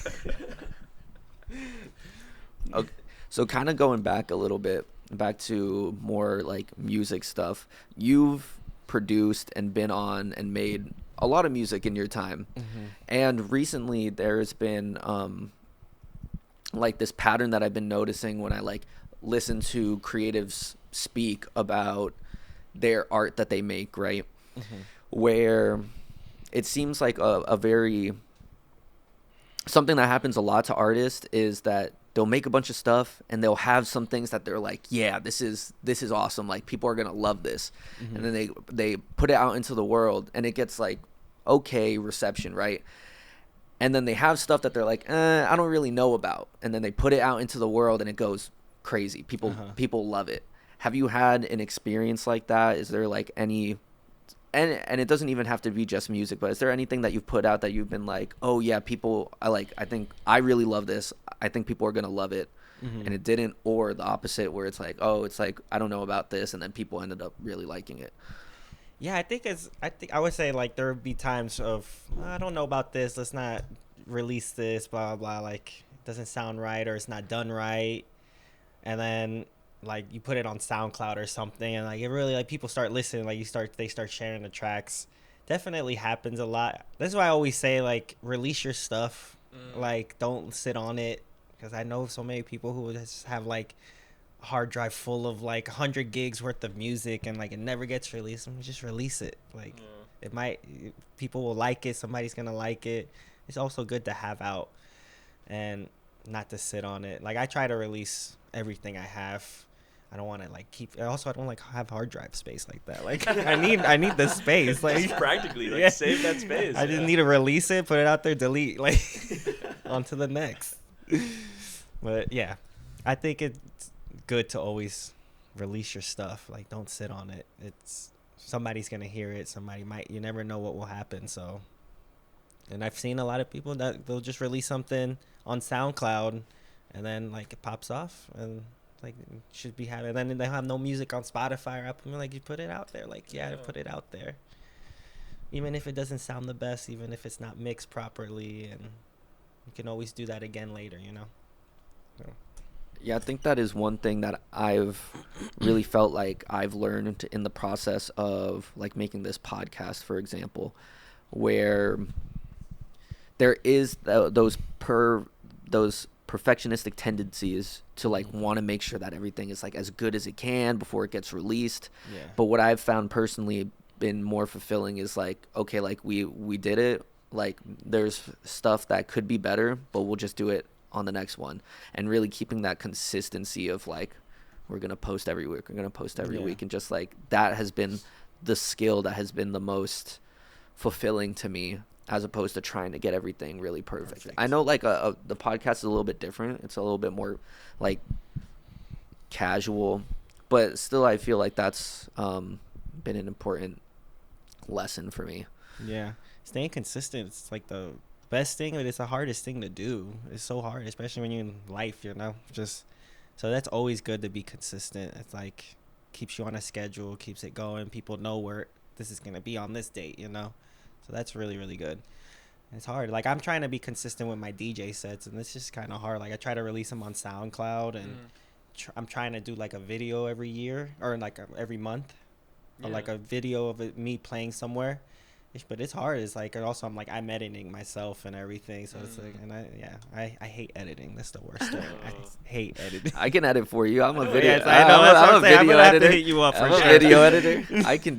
Speaker 2: Okay. So kind of going back a little bit, back to more like music stuff. You've produced and been on and made a lot of music in your time. And recently there's been like this pattern that I've been noticing when I like listen to creatives speak about their art that they make, right? Where it seems like a very something that happens a lot to artists is that they'll make a bunch of stuff and they'll have some things that they're like, yeah, this is awesome, like people are gonna love this. And then they put it out into the world and it gets like okay reception, right? And then they have stuff that they're like, I don't really know about, and then they put it out into the world and it goes crazy. People love it. Have you had an experience like that? Is there like any and it doesn't even have to be just music, but is there anything that you've put out that you've been like, oh yeah, I think I really love this, I think people are gonna love it, and it didn't? Or the opposite, where it's like, oh, it's like, I don't know about this, and then people ended up really liking it?
Speaker 3: yeah, I think I would say like there would be times of, I don't know about this, let's not release this, blah blah blah, like it doesn't sound right or it's not done right, and then like you put it on SoundCloud or something, and like it really, like people start listening, like they start sharing the tracks. Definitely happens a lot. That's why I always say like release your stuff, like don't sit on it, because I know so many people who just have like hard drive full of like 100 gigs worth of music and like it never gets released. Just release it. Like it might, people will like it, somebody's gonna like it. It's also good to have out and not to sit on it. Like I try to release everything I have. I don't want to like keep, also I don't like have hard drive space like that. Like I need the space, like
Speaker 1: practically like
Speaker 3: Yeah.
Speaker 1: save that space.
Speaker 3: I just need to release it, put it out there, delete, like on to the next. But yeah, I think it's good to always release your stuff. Like don't sit on it. It's somebody's gonna hear it. Somebody might. You never know what will happen. So, and I've seen a lot of people that they'll just release something on SoundCloud, and then like it pops off, and like it should be having. And then they have no music on Spotify or Apple. Like, you put it out there. Like, yeah, put it out there. Even if it doesn't sound the best, even if it's not mixed properly, and you can always do that again later, you know?
Speaker 2: Yeah, I think that is one thing that I've really felt like I've learned in the process of like making this podcast, for example, where there is those perfectionistic tendencies to like want to make sure that everything is like as good as it can before it gets released.
Speaker 3: Yeah.
Speaker 2: But what I've found personally been more fulfilling is like, okay, like we did it, like there's stuff that could be better, but we'll just do it on the next one, and really keeping that consistency of like, we're gonna post every week, and just like that has been the skill that has been the most fulfilling to me, as opposed to trying to get everything really perfect. I know like the podcast is a little bit different, it's a little bit more like casual, but still I feel like that's been an important lesson for me.
Speaker 3: Yeah, staying consistent, it's like the best thing, but it's the hardest thing to do. It's so hard, especially when you're in life, you know. Just so that's always good to be consistent. It's like keeps you on a schedule, keeps it going. People know where this is gonna be on this date, you know. So that's really, really good. It's hard. Like, I'm trying to be consistent with my DJ sets, and it's just kind of hard. Like, I try to release them on SoundCloud, and I'm trying to do like a video every year, or like every month, or like a video of me playing somewhere. But it's hard. It's like, and also I'm editing myself and everything. So it's like, and I hate editing. That's the worst thing. I hate editing.
Speaker 2: I can edit for you. I'm a video.
Speaker 3: Yes, I know.
Speaker 2: I'm a video editor.
Speaker 3: Have to hit you up for
Speaker 2: I'm
Speaker 3: sure.
Speaker 2: a video editor. I can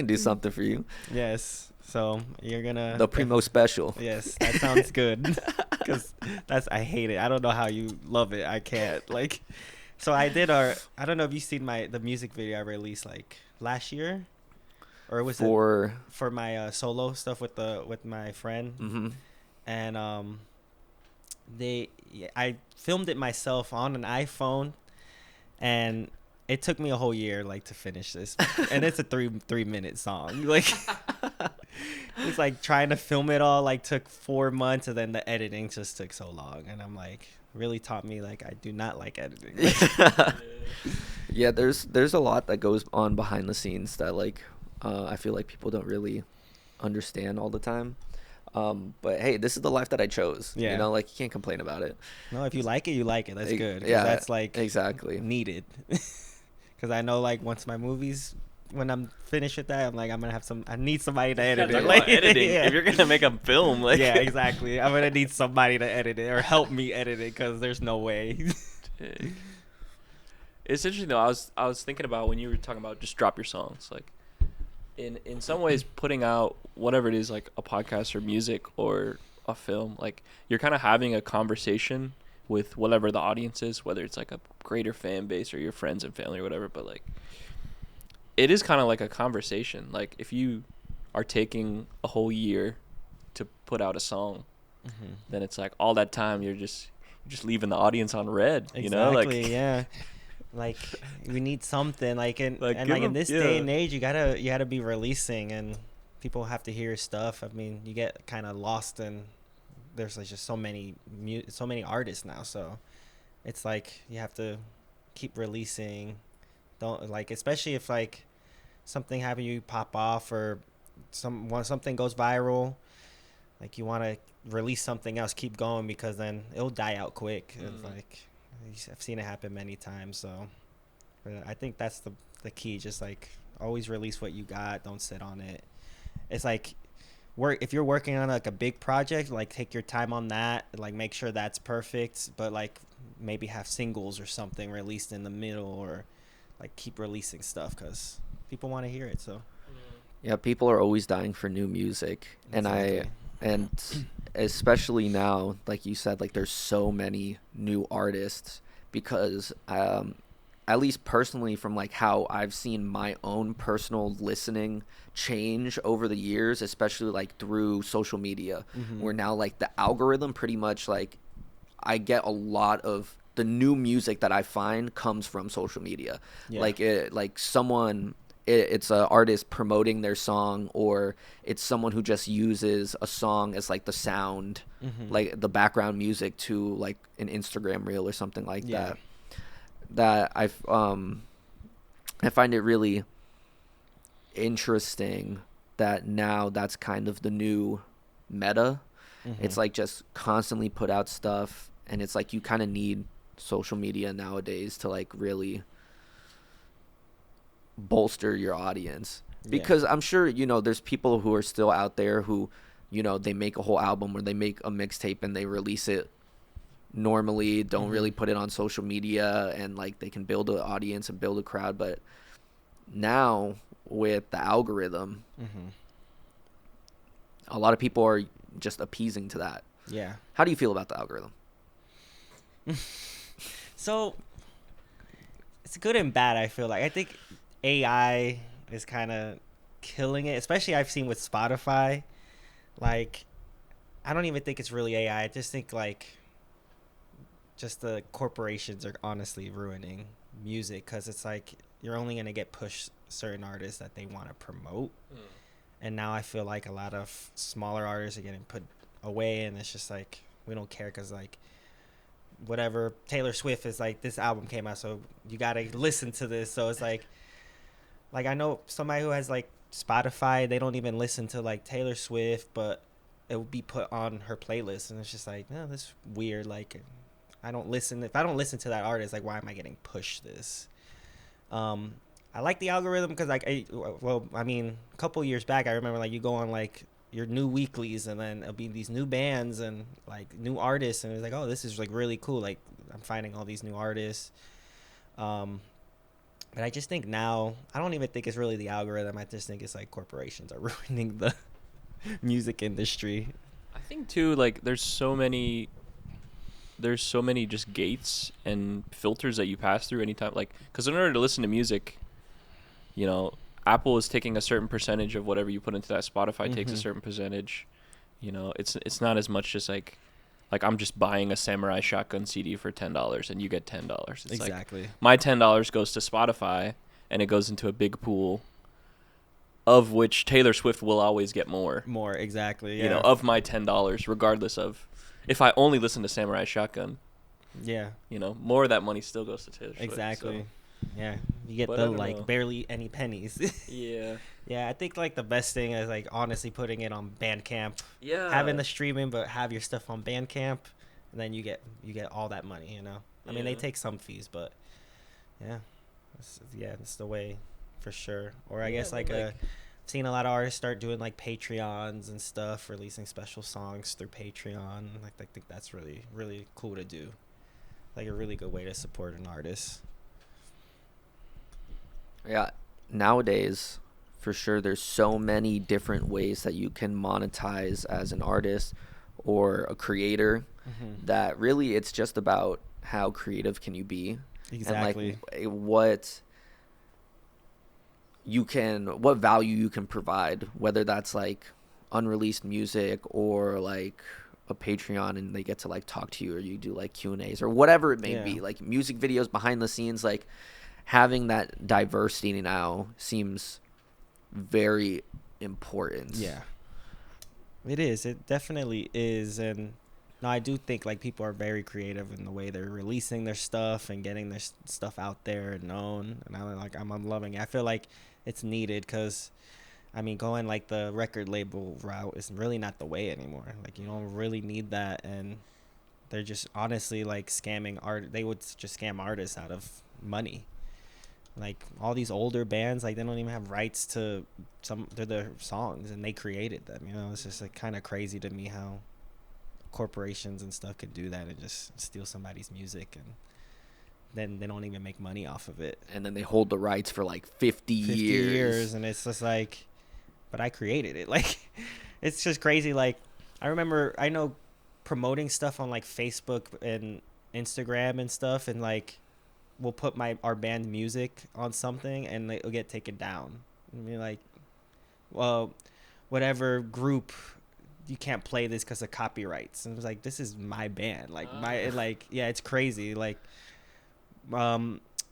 Speaker 2: do something for you.
Speaker 3: Yes. So you're gonna
Speaker 2: the Primo special.
Speaker 3: Yes, that sounds good. Because I hate it. I don't know how you love it. I can't. Like, so I don't know if you've seen the music video I released like last year. Or was it for my solo stuff with my friend?
Speaker 2: Mm-hmm.
Speaker 3: And I filmed it myself on an iPhone, and it took me a whole year like to finish this. And it's a 3-minute song. Like, it's like trying to film it all like took 4 months, and then the editing just took so long. And I'm like, really taught me like I do not like editing.
Speaker 2: Yeah, there's a lot that goes on behind the scenes that like. I feel like people don't really understand all the time. But hey, this is the life that I chose.
Speaker 3: Yeah.
Speaker 2: You know, like, you can't complain about it.
Speaker 3: No, if you like it, you like it. That's good.
Speaker 2: Yeah.
Speaker 3: That's like
Speaker 2: exactly
Speaker 3: needed. Because I know like once my movies, when I'm finished with that, I'm like, I need somebody to edit it. Like,
Speaker 1: editing.
Speaker 3: Yeah.
Speaker 1: If you're going to make a film, like.
Speaker 3: Yeah, exactly. I'm going to need somebody to edit it or help me edit it, because there's no way.
Speaker 1: It's interesting though. I was thinking about when you were talking about just drop your songs, like. In some ways, putting out whatever it is, like a podcast or music or a film, like you're kind of having a conversation with whatever the audience is, whether it's like a greater fan base or your friends and family or whatever. But like, it is kind of like a conversation. Like, if you are taking a whole year to put out a song, then it's like all that time you're just leaving the audience on red.
Speaker 3: Exactly,
Speaker 1: you know, like
Speaker 3: yeah. Like, we need something in this day and age, you gotta be releasing, and people have to hear your stuff. I mean, you get kind of lost, and there's like just so many artists now, so it's like you have to keep releasing. Don't like, especially if like something happens, you pop off, or something goes viral, like you want to release something else, keep going, because then it'll die out quick. It's like, I've seen it happen many times. So but I think that's the key. Just like always release what you got. Don't sit on it. It's like if you're working on like a big project, like take your time on that. Like, make sure that's perfect. But like maybe have singles or something released in the middle, or like keep releasing stuff because people want to hear it. So
Speaker 2: yeah, people are always dying for new music.
Speaker 3: Exactly.
Speaker 2: And especially now, like you said, like there's so many new artists, because at least personally, from like how I've seen my own personal listening change over the years, especially like through social media, where now like the algorithm pretty much like I get a lot of the new music that I find comes from social media.
Speaker 3: Yeah.
Speaker 2: Like someone, it's an artist promoting their song, or it's someone who just uses a song as like the sound, like the background music to like an Instagram reel or something like that. That I find it really interesting that now that's kind of the new meta. It's like just constantly put out stuff, and it's like you kind of need social media nowadays to like really bolster your audience, because I'm sure, you know, there's people who are still out there who, you know, they make a whole album or they make a mixtape and they release it normally, don't really put it on social media, and like they can build an audience and build a crowd. But now with the algorithm, a lot of people are just appeasing to that. How do you feel about the algorithm?
Speaker 3: So it's good and bad. I feel like I think AI is kind of killing it, especially I've seen with Spotify. Like, I don't even think it's really AI. I just think like just the corporations are honestly ruining music, because it's like you're only going to get pushed certain artists that they want to promote. And now I feel like a lot of smaller artists are getting put away, and it's just like we don't care, because like whatever, Taylor Swift is like, this album came out, so you got to listen to this. So it's like I know somebody who has like Spotify, they don't even listen to like Taylor Swift, but it will be put on her playlist, and it's just like, no, that's weird. Like, if I don't listen to that artist, like, why am I getting pushed this? I like the algorithm because like a couple years back, I remember like you go on like your new weeklies, and then it'll be these new bands and like new artists, and it's like, oh, this is like really cool. Like, I'm finding all these new artists. But I just think now, I don't even think it's really the algorithm. I just think it's like corporations are ruining the music industry.
Speaker 1: I think too, like there's so many just gates and filters that you pass through anytime, like, because in order to listen to music, you know, Apple is taking a certain percentage of whatever you put into that. Spotify takes a certain percentage. You know, it's not as much just like I'm just buying a Samurai Shotgun CD for $10 and you get $10. It's
Speaker 3: exactly.
Speaker 1: Like my $10 goes to Spotify, and it goes into a big pool, of which Taylor Swift will always get more.
Speaker 3: More, exactly. Yeah.
Speaker 1: You know, of my $10, regardless of if I only listen to Samurai Shotgun.
Speaker 3: Yeah.
Speaker 1: You know, more of that money still goes to Taylor Swift.
Speaker 3: Exactly.
Speaker 1: So.
Speaker 3: Yeah, you get barely any pennies.
Speaker 1: Yeah.
Speaker 3: Yeah, I think like the best thing is like honestly putting it on Bandcamp.
Speaker 1: Yeah.
Speaker 3: Having the streaming, but have your stuff on Bandcamp, and then you get all that money. You know, I mean, they take some fees, but yeah, it's the way for sure. Or I guess like I've seen a lot of artists start doing like Patreons and stuff, releasing special songs through Patreon. Like, I think that's really, really cool to do. Like a really good way to support an artist.
Speaker 2: Yeah, nowadays, for sure, there's so many different ways that you can monetize as an artist or a creator, that really it's just about how creative can you be.
Speaker 3: Exactly.
Speaker 2: And like what value you can provide, whether that's like unreleased music or like a Patreon, and they get to like talk to you, or you do like Q&As or whatever it may be, like music videos behind the scenes. Like, having that diversity now seems very important.
Speaker 3: Yeah, it is. It definitely is. And no, I do think like people are very creative in the way they're releasing their stuff and getting their stuff out there and known. And I'm loving it. I feel like it's needed, because I mean, going like the record label route is really not the way anymore. Like, you don't really need that, and they're just honestly like scamming art. They would just scam artists out of money. Like all these older bands, like they don't even have rights to their songs, and they created them. You know, it's just like kind of crazy to me how corporations and stuff could do that and just steal somebody's music, and then they don't even make money off of it.
Speaker 2: And then they hold the rights for like 50 years,
Speaker 3: and it's just like, but I created it. Like, it's just crazy. Like, I know promoting stuff on like Facebook and Instagram and stuff, and like we'll put our band music on something and it'll get taken down. I mean, like, well, whatever group, you can't play this because of copyrights. And it was like, this is my band. Like, it's crazy. Like,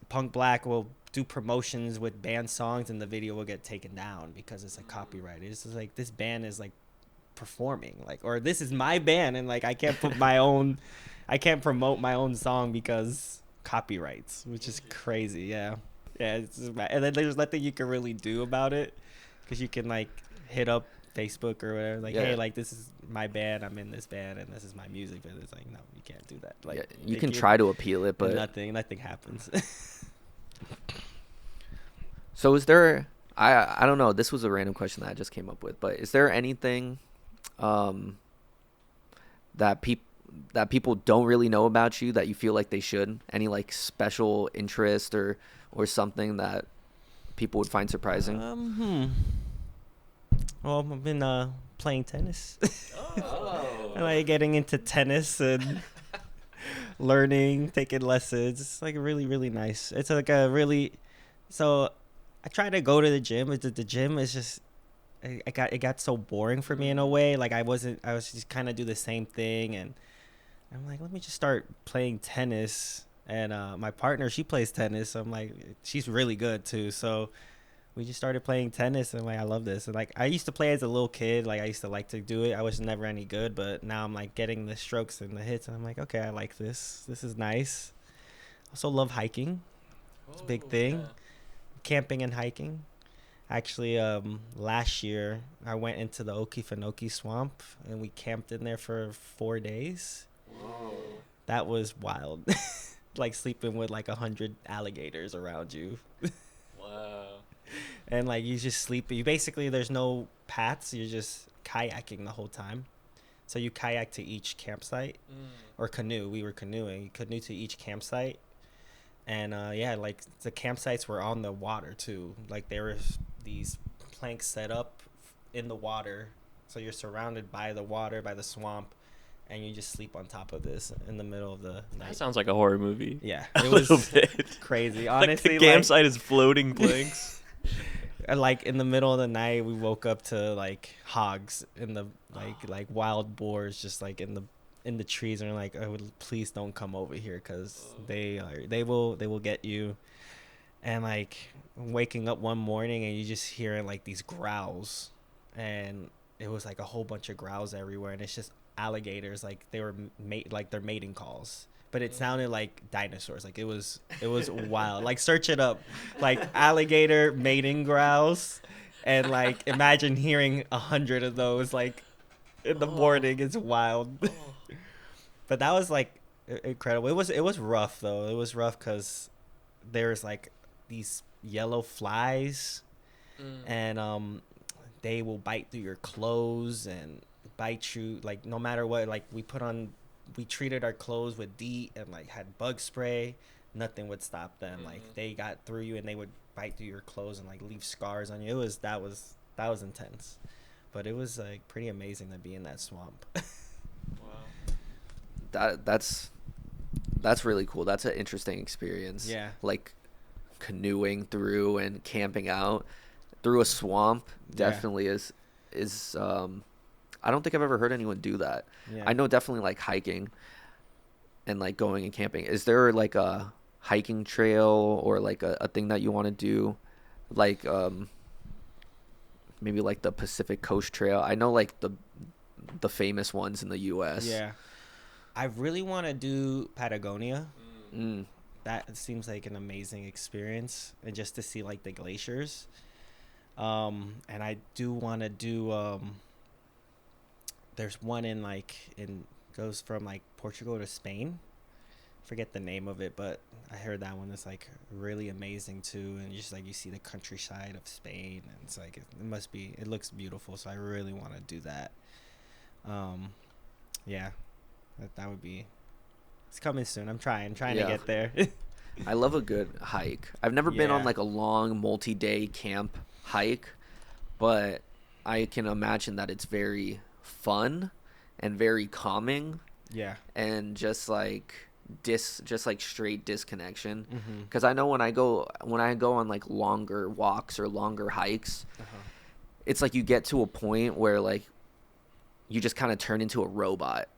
Speaker 3: Punk Black will do promotions with band songs and the video will get taken down because it's like copyrighted. It's just like this band is like performing, like, or this is my band and like I can't put my own, I can't promote my own song because copyrights, which is crazy. Yeah, it's just bad. And then there's nothing you can really do about it because you can like hit up Facebook or whatever, like, hey, like this is my band, I'm in this band and this is my music, but it's like, no, you can't do that. Like,
Speaker 2: you can try to appeal it, but
Speaker 3: nothing happens.
Speaker 2: So is there, I don't know, this was a random question that I just came up with, but is there anything that people don't really know about you that you feel like they should? Any like special interest or something that people would find surprising?
Speaker 3: Well, I've been playing tennis. I like getting into tennis and learning, taking lessons. It's like really, really nice. It's like a really, so I try to go to the gym. The gym is just, it got so boring for me in a way. Like I was just kind of do the same thing, and I'm like, let me just start playing tennis. And my partner, she plays tennis. So I'm like, she's really good too. So we just started playing tennis, and like I love this. And like I used to play as a little kid. Like I used to like to do it. I was never any good, but now I'm like getting the strokes and the hits, and I'm like, okay, I like this. This is nice. Also love hiking. It's a big thing. Yeah. Camping and hiking. Actually, last year I went into the Okefenokee swamp and we camped in there for 4 days. Whoa. That was wild. Like sleeping with like 100 alligators around you. Wow. And like you just sleep. You basically, there's no paths. You're just kayaking the whole time. So you kayak to each campsite or canoe. We were canoeing. You canoe to each campsite. And yeah, like the campsites were on the water too. Like there were these planks set up in the water. So you're surrounded by the water, by the swamp. And you just sleep on top of this in the middle of the night.
Speaker 1: That sounds like a horror movie.
Speaker 3: Yeah, it was crazy. Honestly,
Speaker 1: like the campsite is floating planks.
Speaker 3: Like in the middle of the night, we woke up to like hogs in the like wild boars, just like in the trees, and like, oh, please don't come over here because they will get you. And like waking up one morning and you just hearing like these growls, and it was like a whole bunch of growls everywhere, and it's just alligators, like they were like their mating calls, but it sounded like dinosaurs. Like it was wild. Like search it up, like alligator mating growls, and like imagine hearing 100 of those like in the morning. It's wild. But that was like incredible. It was rough though. It was rough because there's like these yellow flies, and they will bite through your clothes and bite you, like no matter what. Like we treated our clothes with DEET and like had bug spray. Nothing would stop them. Like they got through you and they would bite through your clothes and like leave scars on you. That was intense, but it was like pretty amazing to be in that swamp.
Speaker 2: Wow. That's really cool. That's an interesting experience. Yeah. Like canoeing through and camping out through a swamp definitely is I don't think I've ever heard anyone do that. Yeah. I know definitely like hiking and like going and camping. Is there like a hiking trail or like a thing that you want to do? Like maybe like the Pacific Coast Trail. I know like the famous ones in the US.
Speaker 3: Yeah. I really want to do Patagonia. That seems like an amazing experience, and just to see like the glaciers. And I do want to do there's one goes from like Portugal to Spain. Forget the name of it, but I heard that one is like really amazing too, and just like you see the countryside of Spain, and it's like it looks beautiful. So I really want to do that. Yeah, that would be. It's coming soon. I'm trying to get there.
Speaker 2: I love a good hike. I've never been on like a long multi-day camp hike, but I can imagine that it's very fun and very calming. Yeah. And just like straight disconnection. Because I know when I go on like longer walks or longer hikes, it's like you get to a point where like you just kind of turn into a robot.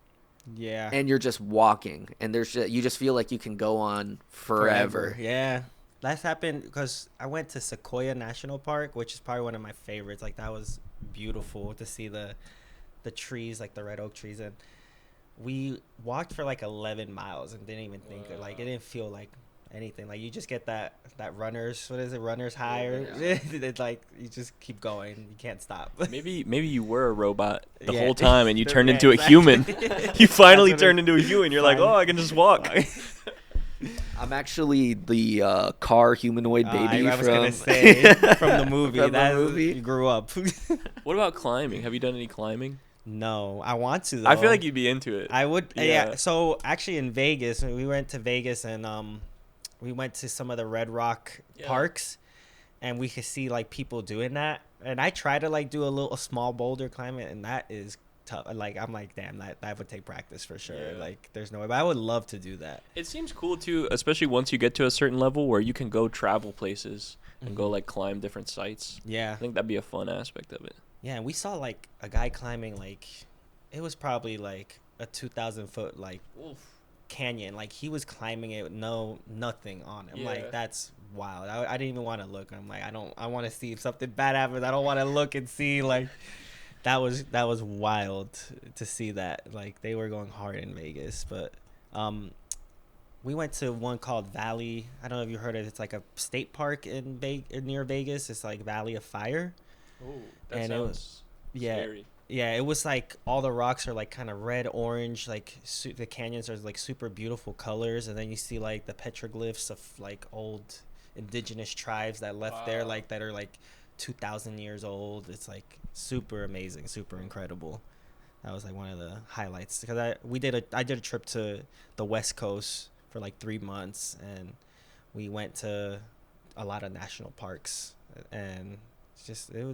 Speaker 2: Yeah. And you're just walking, and you just feel like you can go on forever.
Speaker 3: Yeah. That's happened because I went to Sequoia National Park, which is probably one of my favorites. Like that was beautiful to see the trees, like the red oak trees, and we walked for like 11 miles and didn't even think of, like it didn't feel like anything. Like you just get that runners, what is it, runners high, or it's like you just keep going, you can't stop.
Speaker 1: Maybe you were a robot the
Speaker 3: Yeah.
Speaker 1: whole time and you turned
Speaker 3: Yeah,
Speaker 1: into
Speaker 3: exactly.
Speaker 1: a human. You finally
Speaker 3: That's what
Speaker 1: turned into a human. You're like, oh, I can just walk.
Speaker 2: I'm actually the car humanoid baby
Speaker 3: I was
Speaker 2: from
Speaker 3: gonna say from the movie.
Speaker 2: From the
Speaker 3: that
Speaker 2: movie.
Speaker 3: You grew up.
Speaker 1: What about climbing? Have you done any climbing?
Speaker 3: No, I want to though.
Speaker 1: I feel like you'd be into it.
Speaker 3: I would.
Speaker 1: Yeah.
Speaker 3: Yeah. So actually, in Vegas, we went to Vegas and we went to some of the Red Rock parks, and we could see like people doing that. And I tried to like do a small boulder climbing, and that is tough. Like I'm like, damn, that would take practice for sure.
Speaker 1: Yeah.
Speaker 3: Like there's no way, but I would love to do that.
Speaker 1: It seems cool too, especially once you get to a certain level where you can go travel places and go like climb different sites.
Speaker 3: Yeah.
Speaker 1: I think that'd be a fun aspect of it.
Speaker 3: Yeah, and we saw like a guy climbing like, it was probably like a 2,000 foot like canyon. Like he was climbing it with nothing on him.
Speaker 1: Yeah.
Speaker 3: Like that's wild. I didn't even want to look. I'm like, I want to see if something bad happens. I don't want to look and see. Like that was wild to see that. Like they were going hard in Vegas, but we went to one called Valley. I don't know if you heard of it. It's like a state park near Vegas. It's like Valley of Fire.
Speaker 1: Oh, that
Speaker 3: And it
Speaker 1: sounds
Speaker 3: was- Yeah.
Speaker 1: scary.
Speaker 3: Yeah, it was like all the rocks are like kind of red, orange, like the canyons are like super beautiful colors, and then you see like the petroglyphs of like old indigenous tribes that left there,
Speaker 1: Wow.
Speaker 3: like that are like 2,000 years old. It's like super amazing, super incredible. That was like one of the highlights because I did a trip to the West Coast for like 3 months, and we went to a lot of national parks, and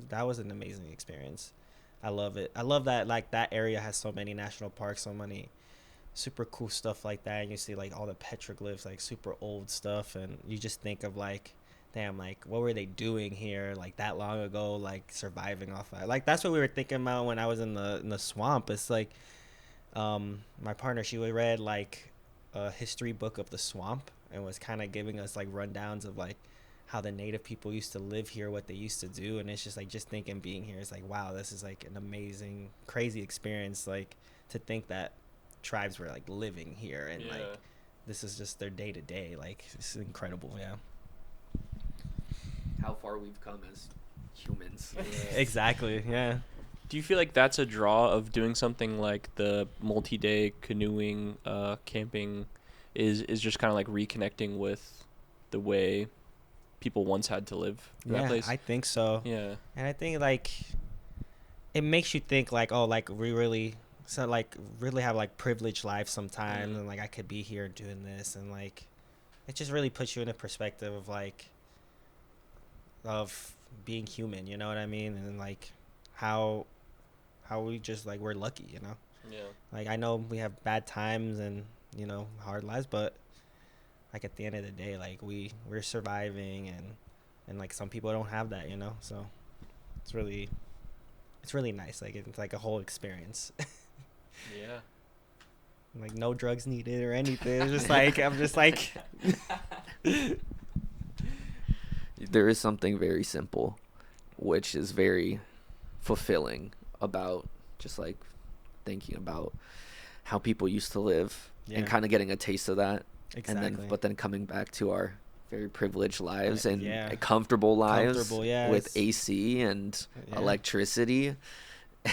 Speaker 3: that was an amazing experience. I love it. I love that like that area has so many national parks, so many super cool stuff like that, and you see like all the petroglyphs, like super old stuff, and you just think of like, damn, like what were they doing here like that long ago, like surviving off that. Like that's what we were thinking about when I was in the swamp. It's like my partner, she read like a history book of the swamp and was kind of giving us like rundowns of like how the native people used to live here, what they used to do, and it's just like just thinking being here, it's like, wow, this is like an amazing, crazy experience. Like to think that tribes were like living here and like this is just their day to day. Like it's incredible. Yeah.
Speaker 2: how far we've come as humans.
Speaker 3: Exactly. Yeah.
Speaker 1: Do you feel like that's a draw of doing something like the multi-day canoeing, camping, is just kind of like reconnecting with the way people once had to live in that place?
Speaker 3: I think so.
Speaker 1: Yeah.
Speaker 3: And I think like it makes you think like, oh, like we really have like privileged lives sometimes, and like I could be here doing this, and like it just really puts you in a perspective of like of being human, you know what I mean? And like how we just like we're lucky, you know?
Speaker 1: Yeah.
Speaker 3: Like I know we have bad times and, you know, hard lives, but like at the end of the day, like we're surviving, and like some people don't have that, you know? So it's really nice. Like it's like a whole experience.
Speaker 1: Yeah.
Speaker 3: Like no drugs needed or anything. It's just like I'm just like
Speaker 2: There is something very simple, which is very fulfilling about just like thinking about how people used to live and kind of getting a taste of that.
Speaker 3: Exactly.
Speaker 2: And then coming back to our very privileged lives and
Speaker 3: Yeah.
Speaker 2: comfortable lives
Speaker 3: Comfortable, yeah,
Speaker 2: with
Speaker 3: it's-
Speaker 2: AC and
Speaker 3: Yeah.
Speaker 2: electricity, and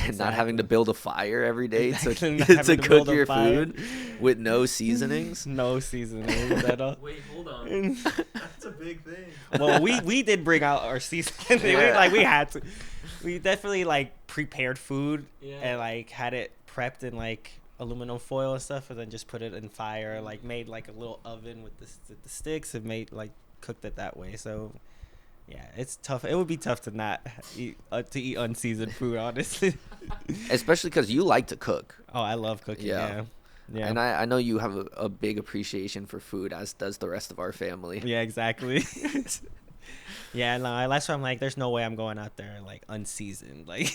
Speaker 2: not
Speaker 3: Exactly.
Speaker 2: having to build a fire every day
Speaker 3: Exactly, not
Speaker 2: to
Speaker 3: having to
Speaker 2: cook
Speaker 3: build a
Speaker 2: your
Speaker 3: fire.
Speaker 2: food with no seasonings.
Speaker 3: No seasonings at all.
Speaker 1: Wait, hold on. That's a big thing.
Speaker 3: Well, we did bring out our seasoning.
Speaker 2: Yeah.
Speaker 3: we had to. We definitely like prepared food
Speaker 1: Yeah.
Speaker 3: and like had it prepped in like aluminum foil and stuff, and then just put it in fire. Like made like a little oven with the sticks and made like cooked it that way. So yeah, it's tough. It would be tough to not eat unseasoned food, honestly.
Speaker 2: Especially because you like to cook.
Speaker 3: Oh, I love cooking.
Speaker 2: Yeah.
Speaker 3: Yeah.
Speaker 2: And I know you have a big appreciation for food, as does the rest of our family.
Speaker 3: Yeah, exactly. Yeah, no, that's why I'm like, there's no way I'm going out there like unseasoned. Like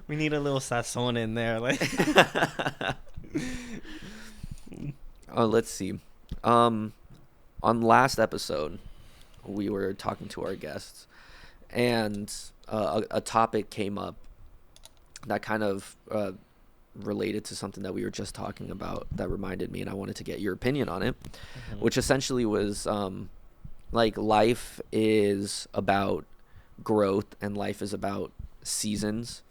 Speaker 3: we need a little sazon in there. Like
Speaker 2: Oh, let's see. on last episode, we were talking to our guests, and a topic came up that kind of related to something that we were just talking about that reminded me, and I wanted to get your opinion on it, which essentially was like life is about growth and life is about seasons.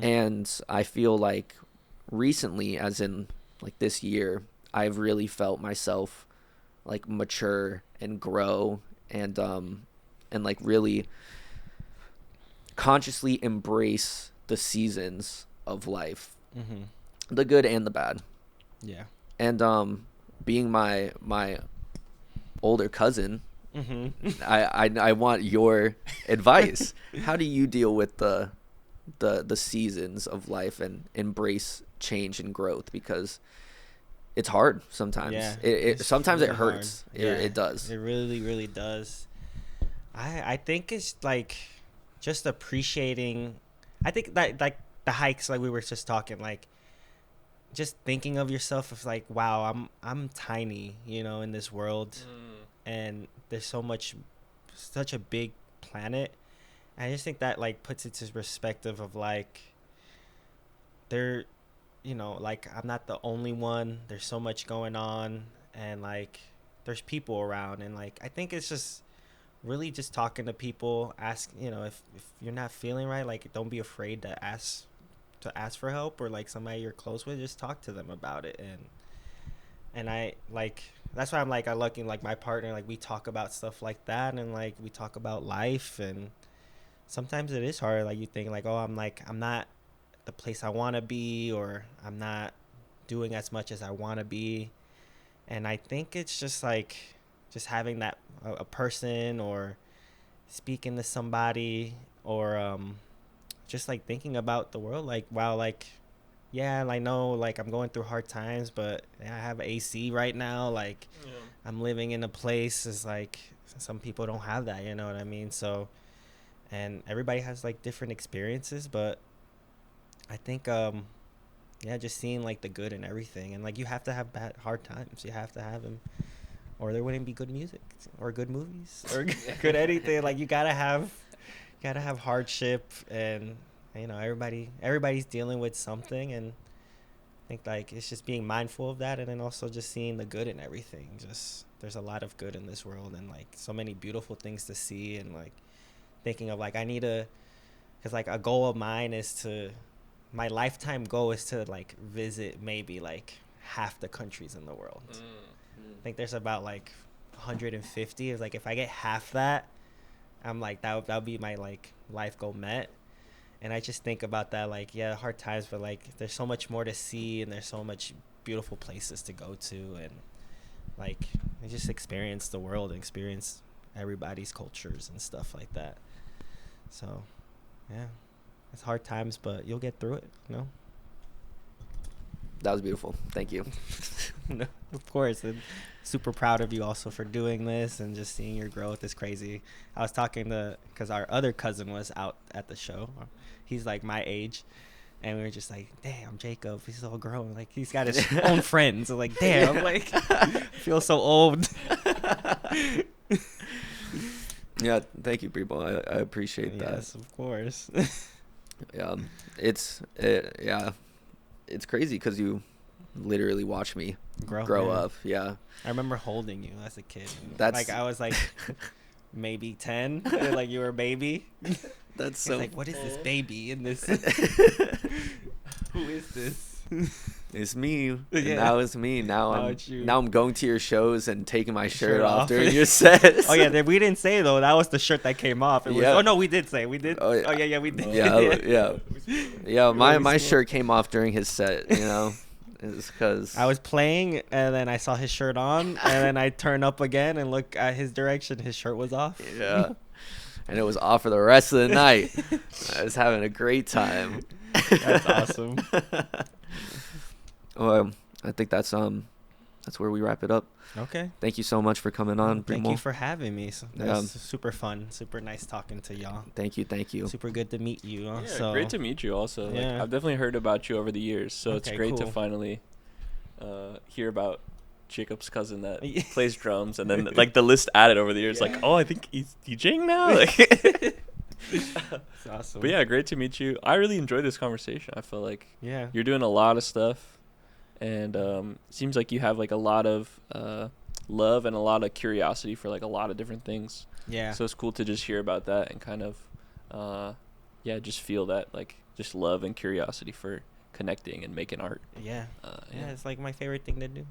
Speaker 2: And I feel like recently, as in like this year, I've really felt myself like mature and grow and like really consciously embrace the seasons of life, the good and the bad.
Speaker 3: Yeah.
Speaker 2: And being my older cousin, I want your advice. How do you deal with the seasons of life and embrace change and growth? Because it's hard sometimes.
Speaker 3: Yeah,
Speaker 2: It sometimes
Speaker 3: really
Speaker 2: it hurts.
Speaker 3: hard. Yeah,
Speaker 2: It does.
Speaker 3: It really, really does. I think it's like just appreciating. I think that like the hikes, like we were just talking, like just thinking of yourself as like, wow, I'm tiny, you know, in this world, and there's such a big planet. And I just think that like puts it to perspective of like there, you know, like I'm not the only one. There's so much going on, and like there's people around, and like I think it's just really just talking to people, ask, you know, if you're not feeling right, like don't be afraid to ask for help, or like somebody you're close with, just talk to them about it. And I like, that's why I'm like, I lucky like my partner, like we talk about stuff like that, and like we talk about life. And sometimes it is hard, like you think like, oh, I'm not the place I want to be, or I'm not doing as much as I want to be. And I think it's just like just having that a person, or speaking to somebody, or just like thinking about the world, like wow, like yeah, I know like I'm going through hard times, but I have AC right now, like I'm living in a place, is like some people don't have that, you know what I mean? So, and everybody has like different experiences, but I think yeah, just seeing like the good in everything. And like you have to have hard times, you have to have them, or there wouldn't be good music or good movies or good anything. Like you gotta have hardship, and you know everybody's dealing with something. And I think like it's just being mindful of that, and then also just seeing the good in everything. Just there's a lot of good in this world, and like so many beautiful things to see. And like thinking of like because like a goal of mine is my lifetime goal is to like visit maybe like half the countries in the world. I think there's about like 150. It's like if I get half that, I'm like that'll be my like life goal met. And I just think about that, like yeah, hard times, but like there's so much more to see, and there's so much beautiful places to go to, and like I just experience the world and experience everybody's cultures and stuff like that. So yeah, it's hard times, but you'll get through it, you know.
Speaker 2: That was beautiful. Thank you.
Speaker 3: No, of course. And super proud of you also for doing this, and just seeing your growth is crazy. I was talking because our other cousin was out at the show. He's like my age, and we were just like, damn, Jacob, he's all grown. Like he's got his own friends. So like, damn, like I feel so old.
Speaker 2: Yeah, thank you, Primo. I appreciate that.
Speaker 3: Yes, of course.
Speaker 2: Yeah, it's crazy because you literally watch me grow up. Yeah,
Speaker 3: I remember holding you as a kid.
Speaker 2: That's
Speaker 3: like I was like maybe 10, like you were a baby.
Speaker 2: That's so
Speaker 3: like, what is this baby in this? Who is this?
Speaker 2: It's me.
Speaker 3: Yeah.
Speaker 2: And now it's me. Now I'm going to your shows and taking my shirt off during your sets.
Speaker 3: Oh yeah, we didn't say though. That was the shirt that came off. It was,
Speaker 2: yeah.
Speaker 3: Oh no, we did say. We did.
Speaker 2: Oh
Speaker 3: yeah, we did.
Speaker 2: Yeah. My shirt came off during his set. You know, it's because
Speaker 3: I was playing, and then I saw his shirt on, and then I turn up again and look at his direction. His shirt was off.
Speaker 2: Yeah, and it was off for the rest of the night. I was having a great time.
Speaker 3: That's awesome.
Speaker 2: Well, I think that's where we wrap it up.
Speaker 3: Okay.
Speaker 2: Thank you so much for coming on, Primo.
Speaker 3: Thank you for having me. That's super fun. Super nice talking to y'all.
Speaker 2: Thank you.
Speaker 3: Super good to meet you.
Speaker 1: Yeah, great to meet you also.
Speaker 3: Yeah.
Speaker 1: Like, I've definitely heard about you over the years, so it's great to finally hear about Jacob's cousin that plays drums, and then like the list added over the years, like, oh, I think he's DJing now. Like,
Speaker 3: It's awesome.
Speaker 1: but yeah, great to meet you. I really enjoyed this conversation. I feel like
Speaker 3: Yeah.
Speaker 1: you're doing a lot of stuff, and seems like you have like a lot of love and a lot of curiosity for like a lot of different things.
Speaker 3: Yeah.
Speaker 1: So it's cool to just hear about that and kind of, just feel that like just love and curiosity for connecting and making art.
Speaker 3: Yeah.
Speaker 1: Yeah.
Speaker 3: It's like my favorite thing to do.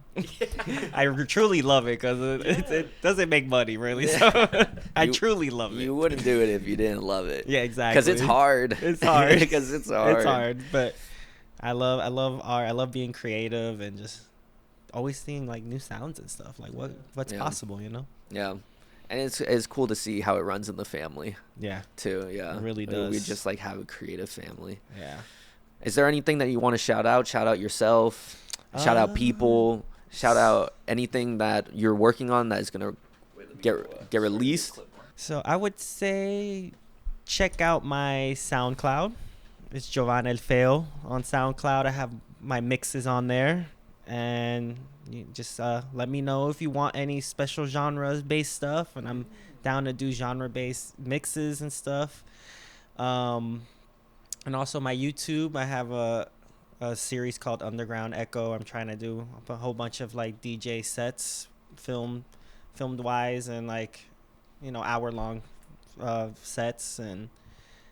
Speaker 3: I truly love it because it doesn't make money really. So I truly love it.
Speaker 2: You wouldn't do it if you didn't love it.
Speaker 3: Yeah, exactly.
Speaker 2: Because it's hard.
Speaker 3: It's hard.
Speaker 2: Because it's hard.
Speaker 3: It's hard, but I love art. I love being creative and just always seeing like new sounds and stuff. Like what's possible, you know?
Speaker 2: Yeah. And it's cool to see how it runs in the family
Speaker 3: Yeah.
Speaker 2: too. Yeah.
Speaker 3: It really
Speaker 2: Like,
Speaker 3: does.
Speaker 2: we just like have a creative family.
Speaker 3: Yeah.
Speaker 2: Is there anything that you want to shout out? Shout out yourself. Shout out people. Shout out anything that you're working on that is gonna get released.
Speaker 3: So I would say check out my SoundCloud. It's Jovan El Feo on SoundCloud. I have my mixes on there. And you just let me know if you want any special genres-based stuff. And I'm down to do genre-based mixes and stuff. And also my YouTube, I have a series called Underground Echo. I'm trying to do a whole bunch of like DJ sets, filmed wise, and like, you know, hour-long sets. And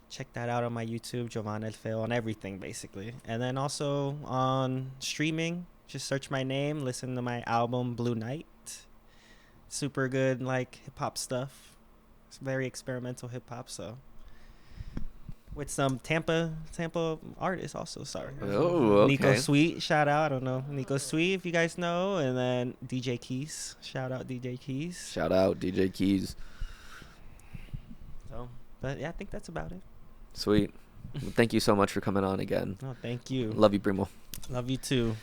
Speaker 3: check that out on my YouTube, Jovan El Feo, on everything basically. And then also on streaming, just search my name, listen to my album Blue Night. Super good like hip hop stuff. It's very experimental hip hop, so with some Tampa artists also. Sorry.
Speaker 2: Oh, okay.
Speaker 3: Nico Sweet, shout out. I don't know Nico Sweet if you guys know, and then DJ Keys. Shout out DJ Keys.
Speaker 2: Shout out DJ Keys.
Speaker 3: So, but yeah, I think that's about it.
Speaker 2: Sweet. Well, thank you so much for coming on again.
Speaker 3: Oh, thank you.
Speaker 2: Love you, Primo.
Speaker 3: Love you too.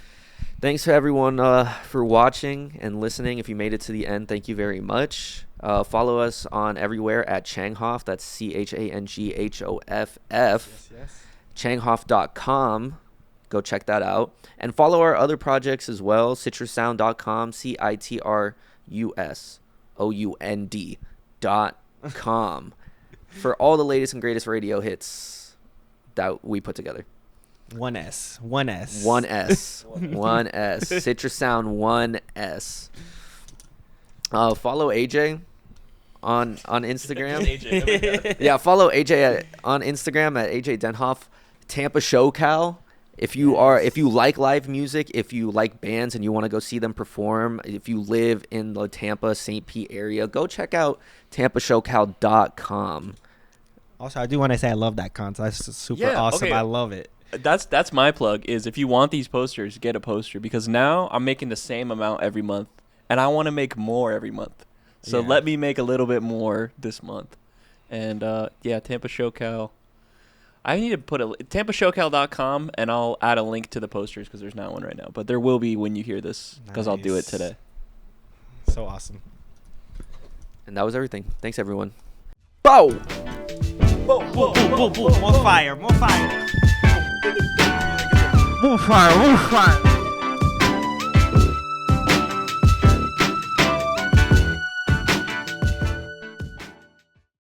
Speaker 2: Thanks to everyone for watching and listening. If you made it to the end, thank you very much. Follow us on everywhere at Changhoff. That's CHANGHOFF.
Speaker 3: Yes.
Speaker 2: Changhoff.com. Go check that out. And follow our other projects as well. Citrussound.com. CITRUSOUND.com. For all the latest and greatest radio hits that we put together.
Speaker 3: One S.
Speaker 2: Citrus Sound 1S. Follow AJ on Instagram. Yeah, follow AJ on Instagram at AJ Denhoff. Tampa SoCal. If you like live music, if you like bands and you want to go see them perform, if you live in the Tampa St. Pete area, go check out tampasocal.com.
Speaker 3: Also, I do want to say I love that concert. It's super awesome.
Speaker 1: Okay.
Speaker 3: I love it.
Speaker 1: That's my plug, is if you want these posters, get a poster, because now I'm making the same amount every month and I want to make more every month. So let me make a little bit more this month. And Tampa SoCal. I need to put tampasocal.com, and I'll add a link to the posters because there's not one right now, but there will be when you hear this, because I'll do it today.
Speaker 3: So awesome.
Speaker 2: And that was everything. Thanks everyone. Bow.
Speaker 3: More fire. More fire. More fire.